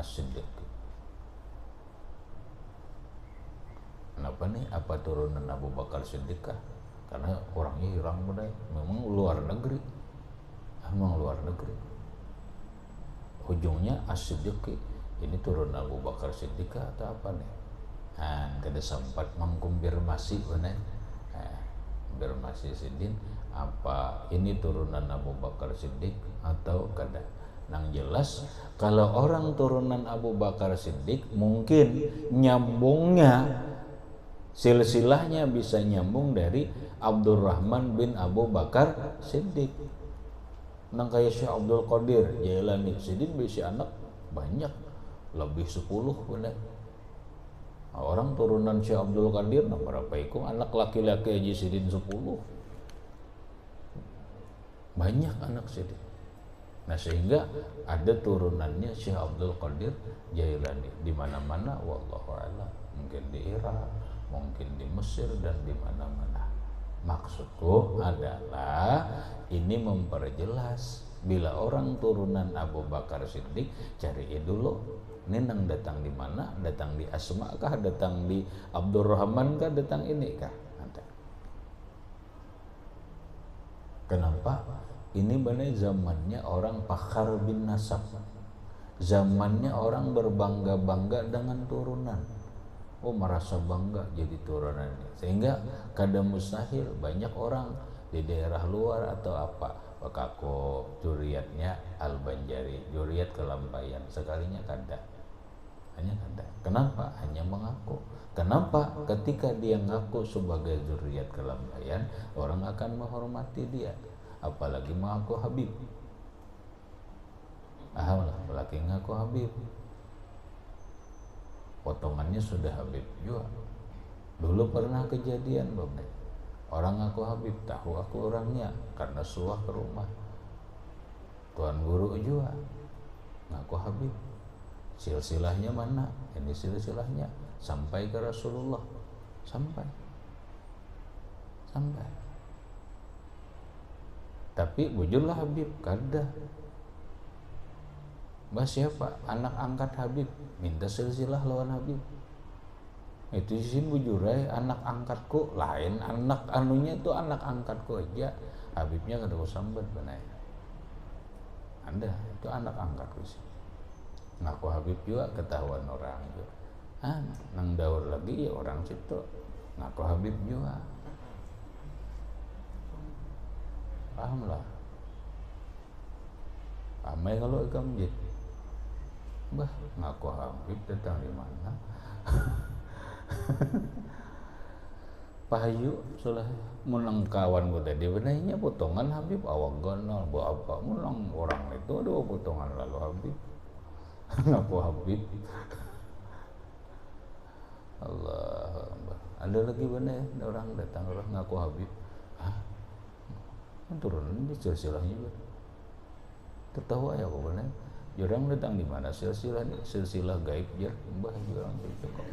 As-Siddiqi. Kenapa nih? Apa turunan Abu Bakar Siddiq kah? Karena orangnya Iran budaya, memang luar negeri. Memang luar negeri. Ujungnya As-Siddiqi. Ini turun Abu Bakar Siddiq atau apa nih? Kada sempat mengkonfirmasi benar. Konfirmasi Sidin apa ini turunan Abu Bakar Siddiq atau kada. Nang jelas kalau orang turunan Abu Bakar Siddiq mungkin nyambungnya silsilahnya bisa nyambung dari Abdurrahman bin Abu Bakar Siddiq. Nang kayak Syekh Abdul Qadir Jailani Sidin bisa anak banyak, lebih 10 benar. Orang turunan Syekh Abdul Qadir nah berapa ikut anak laki-laki aja Sidin 10. Banyak anak Sidin. Nah sehingga ada turunannya Syekh Abdul Qadir Jailani di mana-mana wallahu a'lam. Mungkin di Irak, mungkin di Mesir dan di mana-mana. Maksudku adalah ini memperjelas bila orang turunan Abu Bakar Siddiq cari dulu ini nang datang di mana, datang di Asma kah, datang di Abdurrahman kah, datang ini kah. Kenapa? Ini benar zamannya orang fakhar bin nasab, zamannya orang berbangga-bangga dengan turunan. Merasa bangga jadi turunannya, sehingga kada mustahil banyak orang di daerah luar atau apa aku juriatnya Al-Banjari, juriat Kelampayan, sekalinya kada, hanya kada. Kenapa? Hanya mengaku. Kenapa? Ketika dia ngaku sebagai juriat Kelampayan, orang akan menghormati dia, apalagi mengaku Habib. Apalagi ngaku Habib, potongannya sudah Habib juga. Dulu pernah kejadian orang aku Habib, tahu aku orangnya karena suah ke rumah. Tuan guru juga ngaku Habib. Silsilahnya mana? Ini silsilahnya sampai ke Rasulullah, sampai. Tapi bujurlah Habib kada. Siapa? Anak angkat Habib minta silsilah lawan Habib. Itu izin bujurai anak angkatku, lain anak anunya itu anak angkatku aja. Habibnya kada sambat benar. Anda itu anak angkatku sih. Ngaku Habib juga ketahuan orang juga. Nang daur lagi ya orang situ ngaku Habib juga. Paham lah. Ramai kalau ikam masjid. Ngaku Habib datang di mana? Pahayu sulah menang kawan gue tadi benarnya potongan Habib awak gonol apa menang orang itu ada potongan lalu Habib. Ngaku Habib. Allah. Ada lagi benar orang datang orang ngaku Habib. Turunan di silsilahnya juga. Tertawa ya kok benar. Jurang datang di mana silsilah ini? Silsilah gaib jar, jurang itu kok.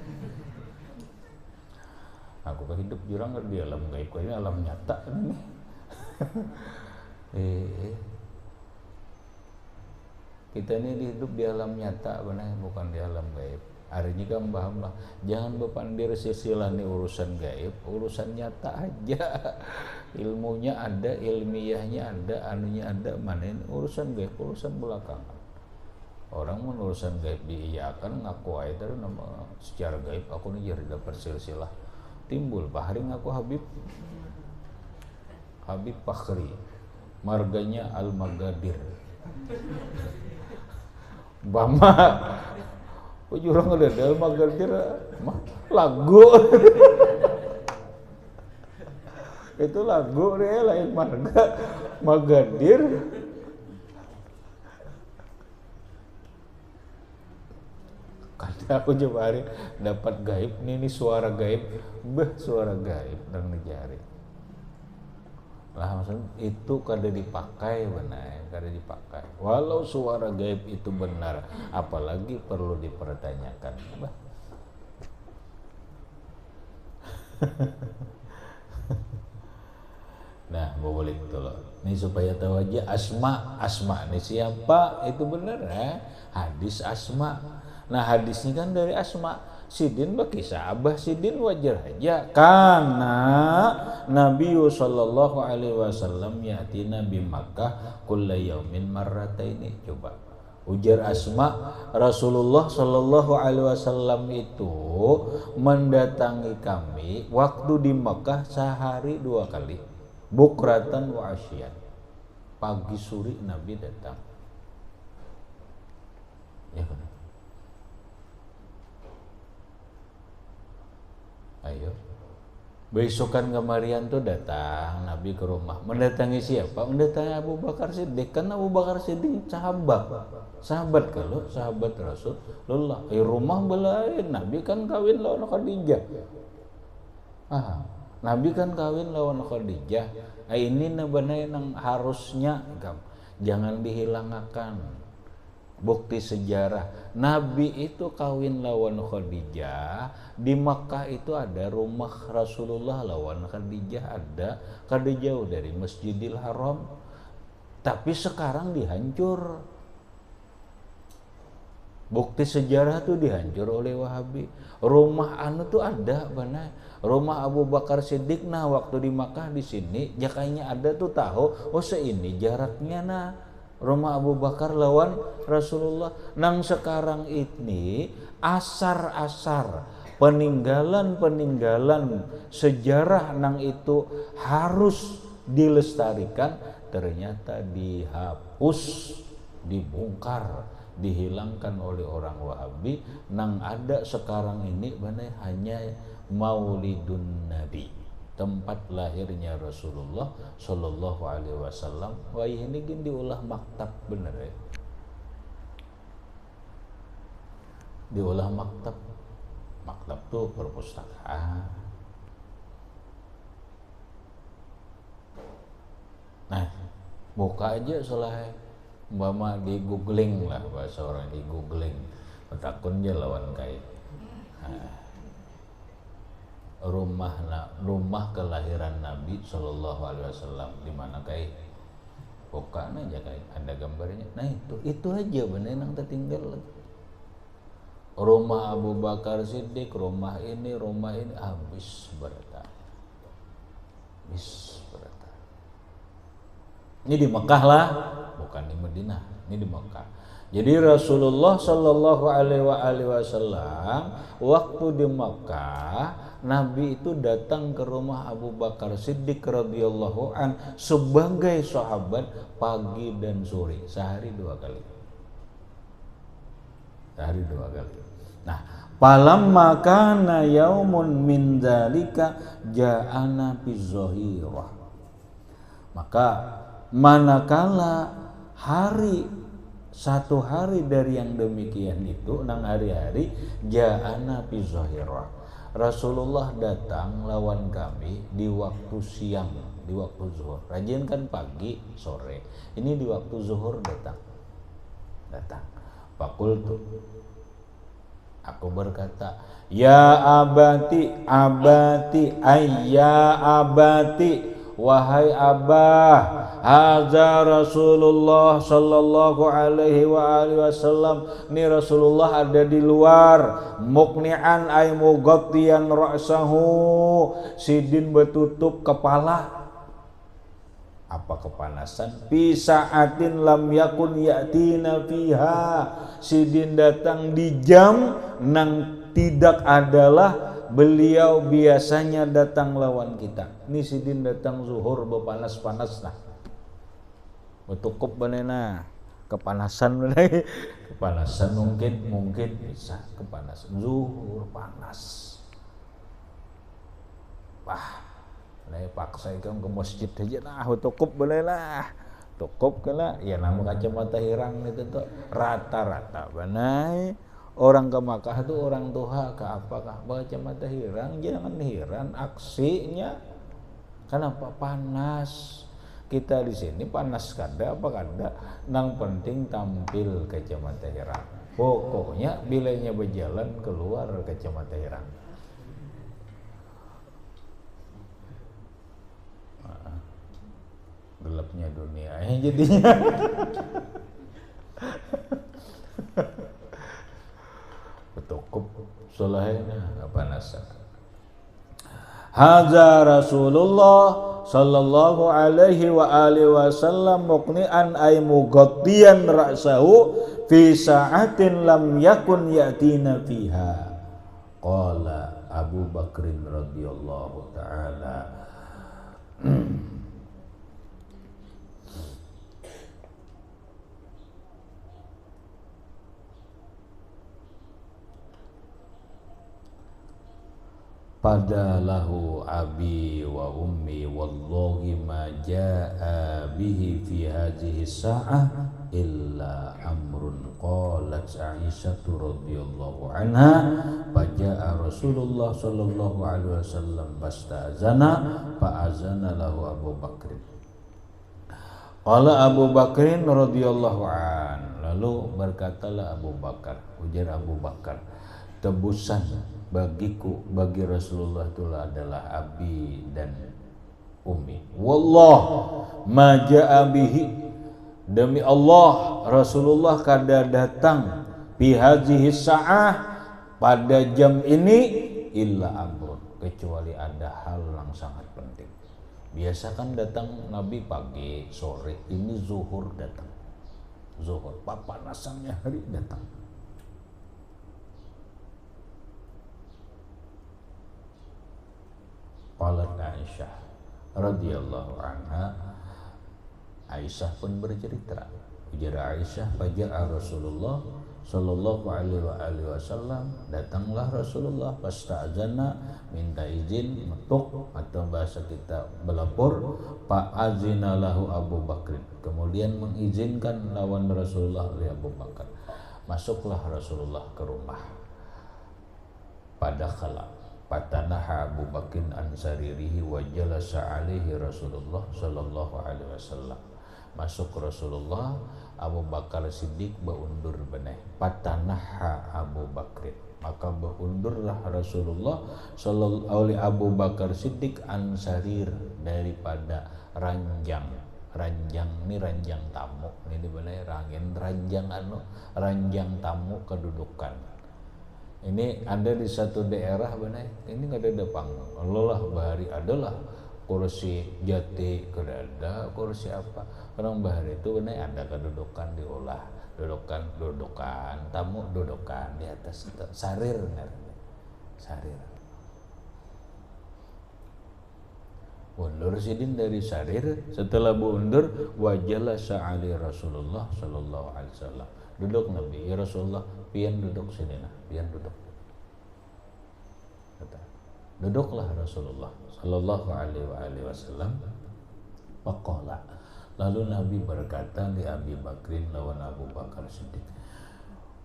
Aku kehidup jurang di alam gaib, kok ini alam nyata ini. Kita ini hidup di alam nyata benar, bukan di alam gaib. Hari ini kan paham lah. Jangan berpandir silsilah ini urusan gaib, urusan nyata aja. Ilmunya ada, ilmiahnya ada, anunya ada, mana ini urusan gaib, urusan belakangan. Orang urusan gaib diiyakan ngaku aja nama secara gaib aku nih jadi dapat silsilah timbul Bahari ngaku Habib Fakhri marganya Al-Magadir Bama ujurang ngededel magadir mah lagu. Itu lagu deh lain marga magadir. Kada aku coba hari dapat gaib ini suara gaib, suara gaib dan ngejari. Lah maksudnya itu kada dipakai benar, kada dipakai. Walau suara gaib itu benar, apalagi perlu dipertanyakan. Nah, boleh itu loh. Ini supaya tahu aja asma ini siapa itu benar hadis asma. Nah hadisnya kan dari asma. Sidin bakisah abah sidin wajar aja karena Nabi sallallahu alaihi wasallam yati Nabi Makkah kulla yaumin marrataini. Coba ujar asma, Rasulullah sallallahu alaihi wasallam itu mendatangi kami waktu di Makkah sehari 2 kali, bukratan wa asyan, pagi sore Nabi datang. Ya kan? Ayo, besokan kemarian tuh datang Nabi ke rumah. Mendatangi siapa? Mendatangi Abu Bakar Siddiq. Karena Abu Bakar Siddiq sahabat kalau sahabat Rasulullah. Rumah belain. Nabi kan kawin lawan Khadijah. Nabi kan kawin lawan Khadijah. Ini nabana yang harusnya jangan dihilangkan. Bukti sejarah Nabi itu kawin lawan Khadijah. Di Makkah itu ada rumah Rasulullah lawan Khadijah, ada kada jauh dari Masjidil Haram. Tapi sekarang dihancur. Bukti sejarah tuh dihancur oleh Wahabi. Rumah anu tuh ada mana? Rumah Abu Bakar Siddiq nah waktu di Makkah di sini jakainya ada tuh tahu seini jaraknya nah. Rumah Abu Bakar lawan Rasulullah. Nang sekarang ini asar-asar peninggalan sejarah nang itu harus dilestarikan, ternyata dihapus, dibongkar, dihilangkan oleh orang Wahabi. Nang ada sekarang ini hanya Maulidun Nabi, tempat lahirnya Rasulullah Shallallahu Alaihi Wasallam. Wah ini gini diolah maktab bener ya, diolah maktab tuh perpustakaan. Nah buka aja soalnya umpama di googling lah, bahasa orang di googling takun aja lawan kayak rumah kelahiran Nabi Shallallahu Alaihi Wasallam di mana kayak buka aja kayak ada gambarnya. Nah itu aja bener yang tertinggal. Rumah Abu Bakar Siddiq, rumah ini habis berata. Ini di Mekah lah, bukan di Madinah, ini di Mekah. Jadi Rasulullah Shallallahu Alaihi Wasallam waktu di Mekah, Nabi itu datang ke rumah Abu Bakar Siddiq radhiyallahu an sebagai sahabat pagi dan sore, sehari 2 kali. Nah, falamma kana yaumun min dzalika ja'ana fi zahirah. Maka manakala satu hari dari yang demikian itu, nang hari-hari ja'ana fi zahirah, Rasulullah datang lawan kami di waktu siang, di waktu zuhur. Rajin kan pagi, sore. Ini di waktu zuhur datang. Fakultu, aku berkata, ya abati, ayya abati, wahai abah, hadza Rasulullah sallallahu alaihi wasallam. Ini Rasulullah ada di luar, muqni'an ay mughattiyan ra'sahu, sidin bertutup kepala. Apa kepanasan? Fi sa'atin lam yakun ya'tina fiha, sidin datang di jam nang tidak adalah beliau biasanya datang lawan kita. Ini sidin datang zuhur bepanas-panas nah. Betukup banena. kepanasan kepanasan mungkin bisa kepanasan zuhur panas. Wah, paksa ikam ke masjid aja nah, cukup boleh lah. Cukup kala ya nama kacamata hirang itu tuh rata-rata banai orang ke Makkah tuh orang tua ke apakah kacamata hirang jangan heran aksinya. Kenapa panas? Kita di sini panas kada apa kada, nang penting tampil kacamata hirang. Pokoknya bilanya berjalan keluar kacamata hirang. Gelapnya dunia jadinya. Betukup solehnya kepanasan. Hadza Rasulullah sallallahu alaihi wa alihi wasallam muqni'an ay mughattiyan ra'sahu fi sa'atin lam yakun yatina fiha. Qala Abu Bakrin radhiyallahu taala Padalahu abi wa ummi wallahi ma jaa bihi fi hadhihi sa'ah illa amrun qalat Aisyah radhiyallahu anha faja'a Rasulullah sallallahu alaihi wasallam fasta'zana fa'azana lahu Abu Bakr. Qala Abu Bakrin radhiyallahu an, lalu berkatalah Abu Bakar, ujar Abu Bakar, tebusan bagiku bagi Rasulullah itulah adalah abi dan ummi. Wallah ma jaa bihi, demi Allah Rasulullah kada datang fi hadhihi sa'ah pada jam ini illa amrun, kecuali ada hal yang sangat penting. Biasa kan datang Nabi pagi sore, ini zuhur datang. Zuhur papanasannya hari datang. Qalat Aisyah radhiyallahu anha, Aisyah pun bercerita, ujar Aisyah, faja'a Rasulullah sallallahu alaihi wasallam, datanglah Rasulullah fasta'zana, minta izin metuk atau bahasa kita belapor, fa'azina lahu Abu Bakr, kemudian mengizinkan lawan Rasulullah oleh Abu Bakar. Masuklah Rasulullah ke rumah. Pada kala patanaha Abu Bakrin an saririhi wa jalasa alaihi Rasulullah sallallahu alaihi wasallam. Masuk Rasulullah, Abu Bakar Siddiq berundur beneh. Patanaha Abu Bakrin, maka berundurlah Rasulullah sallallahu oleh Abu Bakar Siddiq an sarir, daripada ranjang. Ranjang ini ranjang tamu, ini boleh ranjang ranjang tamu kedudukan. Ini ada di satu daerah benar, ini nggak ada panggung. Allah lah bahari adalah kursi jati, ada kursi apa. Orang bahari itu benar ada kedudukan diolah, dudukan, tamu dudukan di atas itu. Sarir benar, sarir. Undur sidin dari sarir, setelah undur wajalah sa'ali Rasulullah sallallahu alaihi wasallam. Duduk Nabi, ya Rasulullah, pian duduk sini nah, pian duduk. Kata, duduklah Rasulullah sallallahu alaihi wasallam. Faqala, lalu Nabi berkata li Abi Bakrin lawan Abu Bakar Siddiq,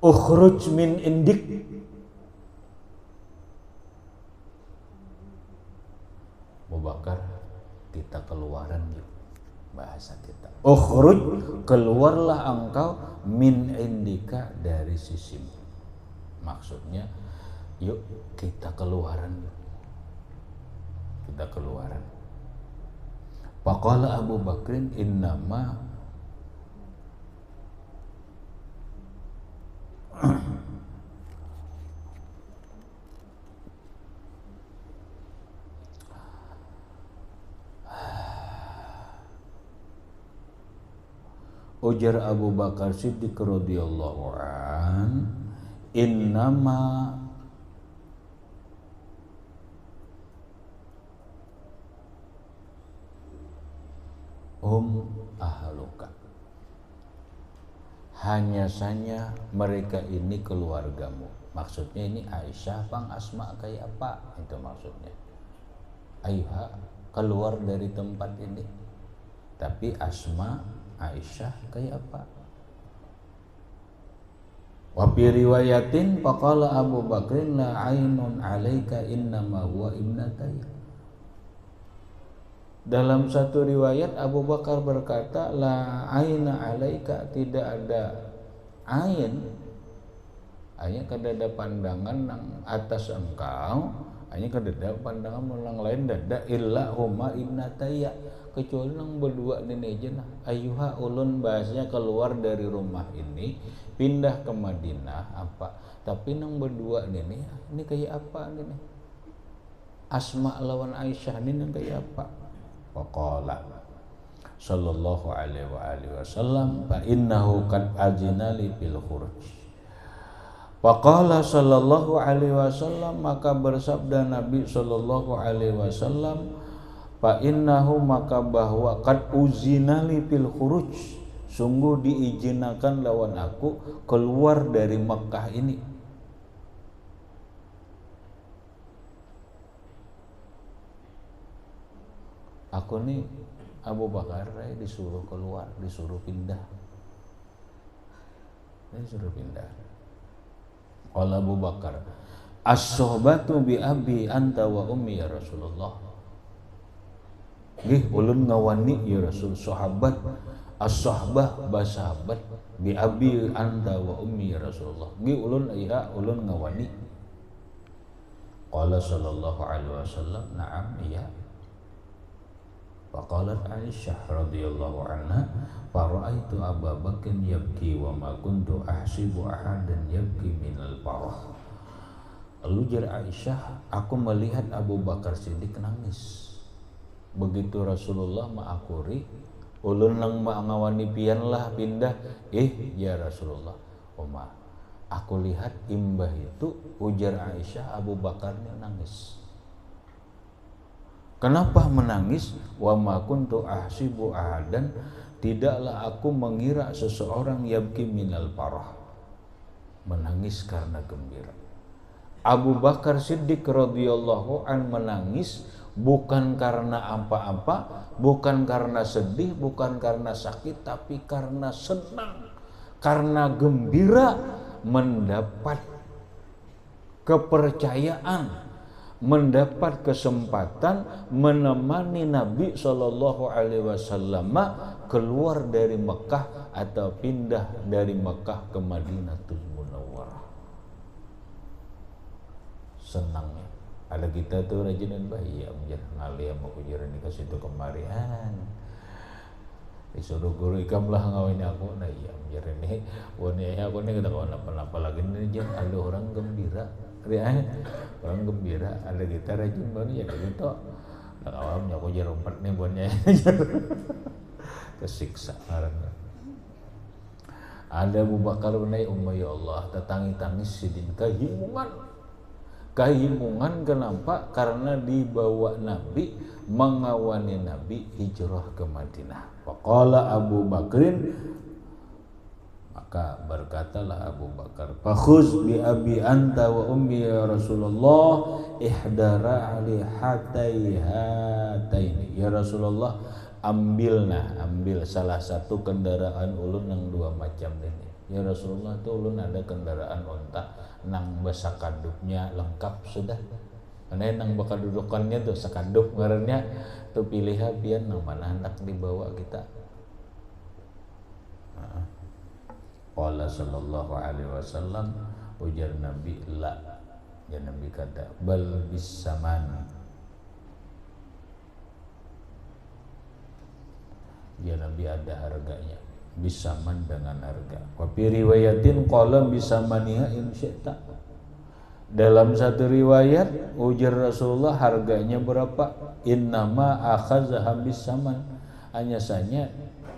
ukhruj min indik. Abu Bakar, kita keluaran yuk, bahasa kita. Ukhruj, keluarlah engkau, min indika, dari sisimu. Maksudnya, yuk kita keluaran yuk. Kita keluaran. Faqala Abu Bakrin innama ujar Abu Bakar Siddiq radhiyallahu an, innama ahluka, hanya saja mereka ini keluargamu. Maksudnya ini Aisyah pang Asma kayak apa? Itu maksudnya. Ayuha keluar dari tempat ini. Tapi Asma, Aisyah kayak apa? Wa fi riwayatin faqala Abu Bakrin la ainun 'alaika innama huwa ibnatayya. Dalam satu riwayat Abu Bakar berkata la aina 'alaika, tidak ada ain, hanya kadada pandangan nang atas engkau, hanya kadada pandangan menang lain dada illa huma ibnatayya, kecuali nang berdua ini aja nah. Ayuha ulun, bahasnya keluar dari rumah ini pindah ke Madinah apa, tapi nang berdua ini kayak apa ini? Asma lawan Aisyah ini kayak apa? Faqala sallallahu alaihi wa alihi wasallam fa innahu qad azina li bil khuruj. Faqala sallallahu alaihi wasallam, maka bersabda Nabi sallallahu alaihi wasallam, fa innahu, maka bahwa qad uzina li bil khuruj, sungguh diizinkan lawan aku keluar dari Mekah ini. Aku nih Abu Bakar disuruh keluar, disuruh pindah. Qala Abu Bakar, as-sohbatu bi abi anta wa ummi ya Rasulullah. Nggih ulun ngawani ya Rasul, sahabat as-sohbah basahabat bi abi anta wa ummi ya Rasulullah. Nggih ulun iya ulun ngawani. Qala sallallahu alaihi wasallam, na'am iya. Faqalat Aisyah radhiyallahu anha, fara'aitu Abu Bakr yabki wa ma kuntu ahsibu ahadan yabki minal farah. Lalu jar Aisyah, aku melihat Abu Bakar Siddiq nangis. Begitu Rasulullah ma'akuri, ulun nang ma'angawani pian lah pindah. Ya Rasulullah, Umar, aku lihat imbah itu, ujar Aisyah, Abu Bakar nangis. Kenapa menangis? Wa ma kuntu ahsibu ahadan, tidaklah aku mengira seseorang yabki minal farah, menangis karena gembira. Abu Bakar Siddiq radhiyallahu an menangis bukan karena apa-apa, bukan karena sedih, bukan karena sakit, tapi karena senang, karena gembira mendapat kepercayaan, mendapat kesempatan menemani Nabi Shallallahu Alaihi Wasallam keluar dari Mekah atau pindah dari Mekah ke Madinatul Munawwarah. Senangnya. Ada kita tuh rajinan bayi ya, ngalia mau kujaran dikasih itu kemarian. Disuruh guru ikam lah ngawin aku, nah iya menjadi ini, wanita aku nih kita kawan apa lagi nih jangan ada orang gembira. Orang gembira, ada kita rajin baru ya gitu. Nah awamnya aku jar umpet nih buatnya kesiksa karena ada Abu Bakar unai ya Allah tetangis sidin kehimungan kenapa? Karena dibawa Nabi, mengawani Nabi hijrah ke Madinah. Faqala Abu Bakrin, maka berkatalah Abu Bakar, fakhuz bi abi anta wa ummi ya Rasulullah ihdara ali hatayhataini. Ya Rasulullah, ambil salah satu kendaraan ulun yang dua macam ini. Ya Rasulullah, itu ulun ada kendaraan unta nang basakadupnya lengkap sudah. Karena nang bakal dudukannya tuh sakadup ngarannya tuh pilih pian nang mana hendak dibawa kita. Qala sallallahu alaihi wasallam, ujar Nabi la, ya Nabi kata bal bisaman, ya Nabi ada harganya, bisaman dengan harga. Wa fi riwayatin qala bisamaniha in syi'ta. Dalam satu riwayat ujar Rasulullah harganya berapa? Innama akhadha bisaman, hanya saja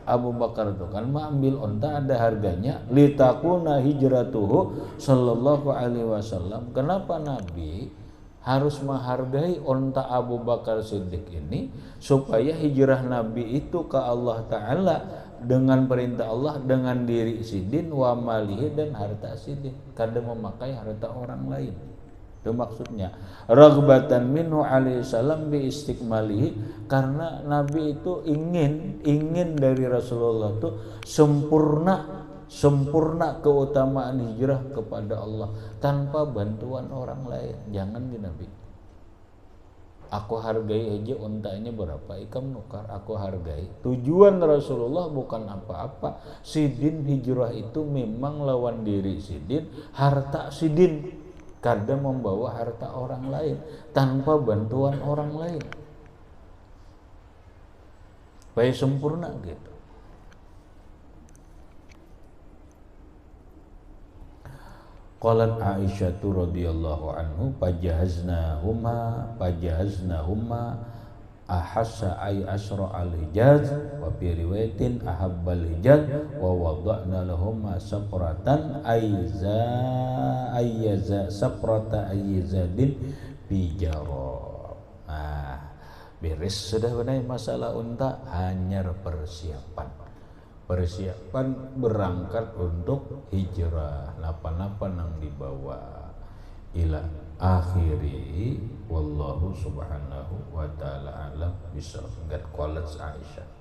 Abu Bakar itu kan mengambil onta ada harganya, litakuna hijratuhu sallallahu alaihi wasallam. Kenapa Nabi harus menghargai onta Abu Bakar Siddiq ini? Supaya hijrah Nabi itu ke Allah Ta'ala dengan perintah Allah dengan diri sidin wa malihi dan harta sidin, kada memakai harta orang lain. Itu maksudnya raghbatan minhu alaihi salam bi istiqmalihi, karena Nabi itu ingin dari Rasulullah itu sempurna keutamaan hijrah kepada Allah tanpa bantuan orang lain. Jangan di Nabi, aku hargai aja untanya berapa ikam nukar, aku hargai. Tujuan Rasulullah bukan apa-apa. Sidin hijrah itu memang lawan diri sidin, harta sidin, kada membawa harta orang lain tanpa bantuan orang lain, supaya sempurna gitu. Qalat Aisyah radhiyallahu anhu pajahaznahuma ahassa ay asra al-hijaz wa fi riwayatin ahabbal hijaz wa wada'na lahumma sapratan ayza saprata ayyazadin bijarab. Beres sudah benar masalah unta, hanya persiapan berangkat untuk hijrah, napa-napa nang dibawa ila akhiri wallahu subhanahu wa ta'ala alam bisa. Qalat Aisyah.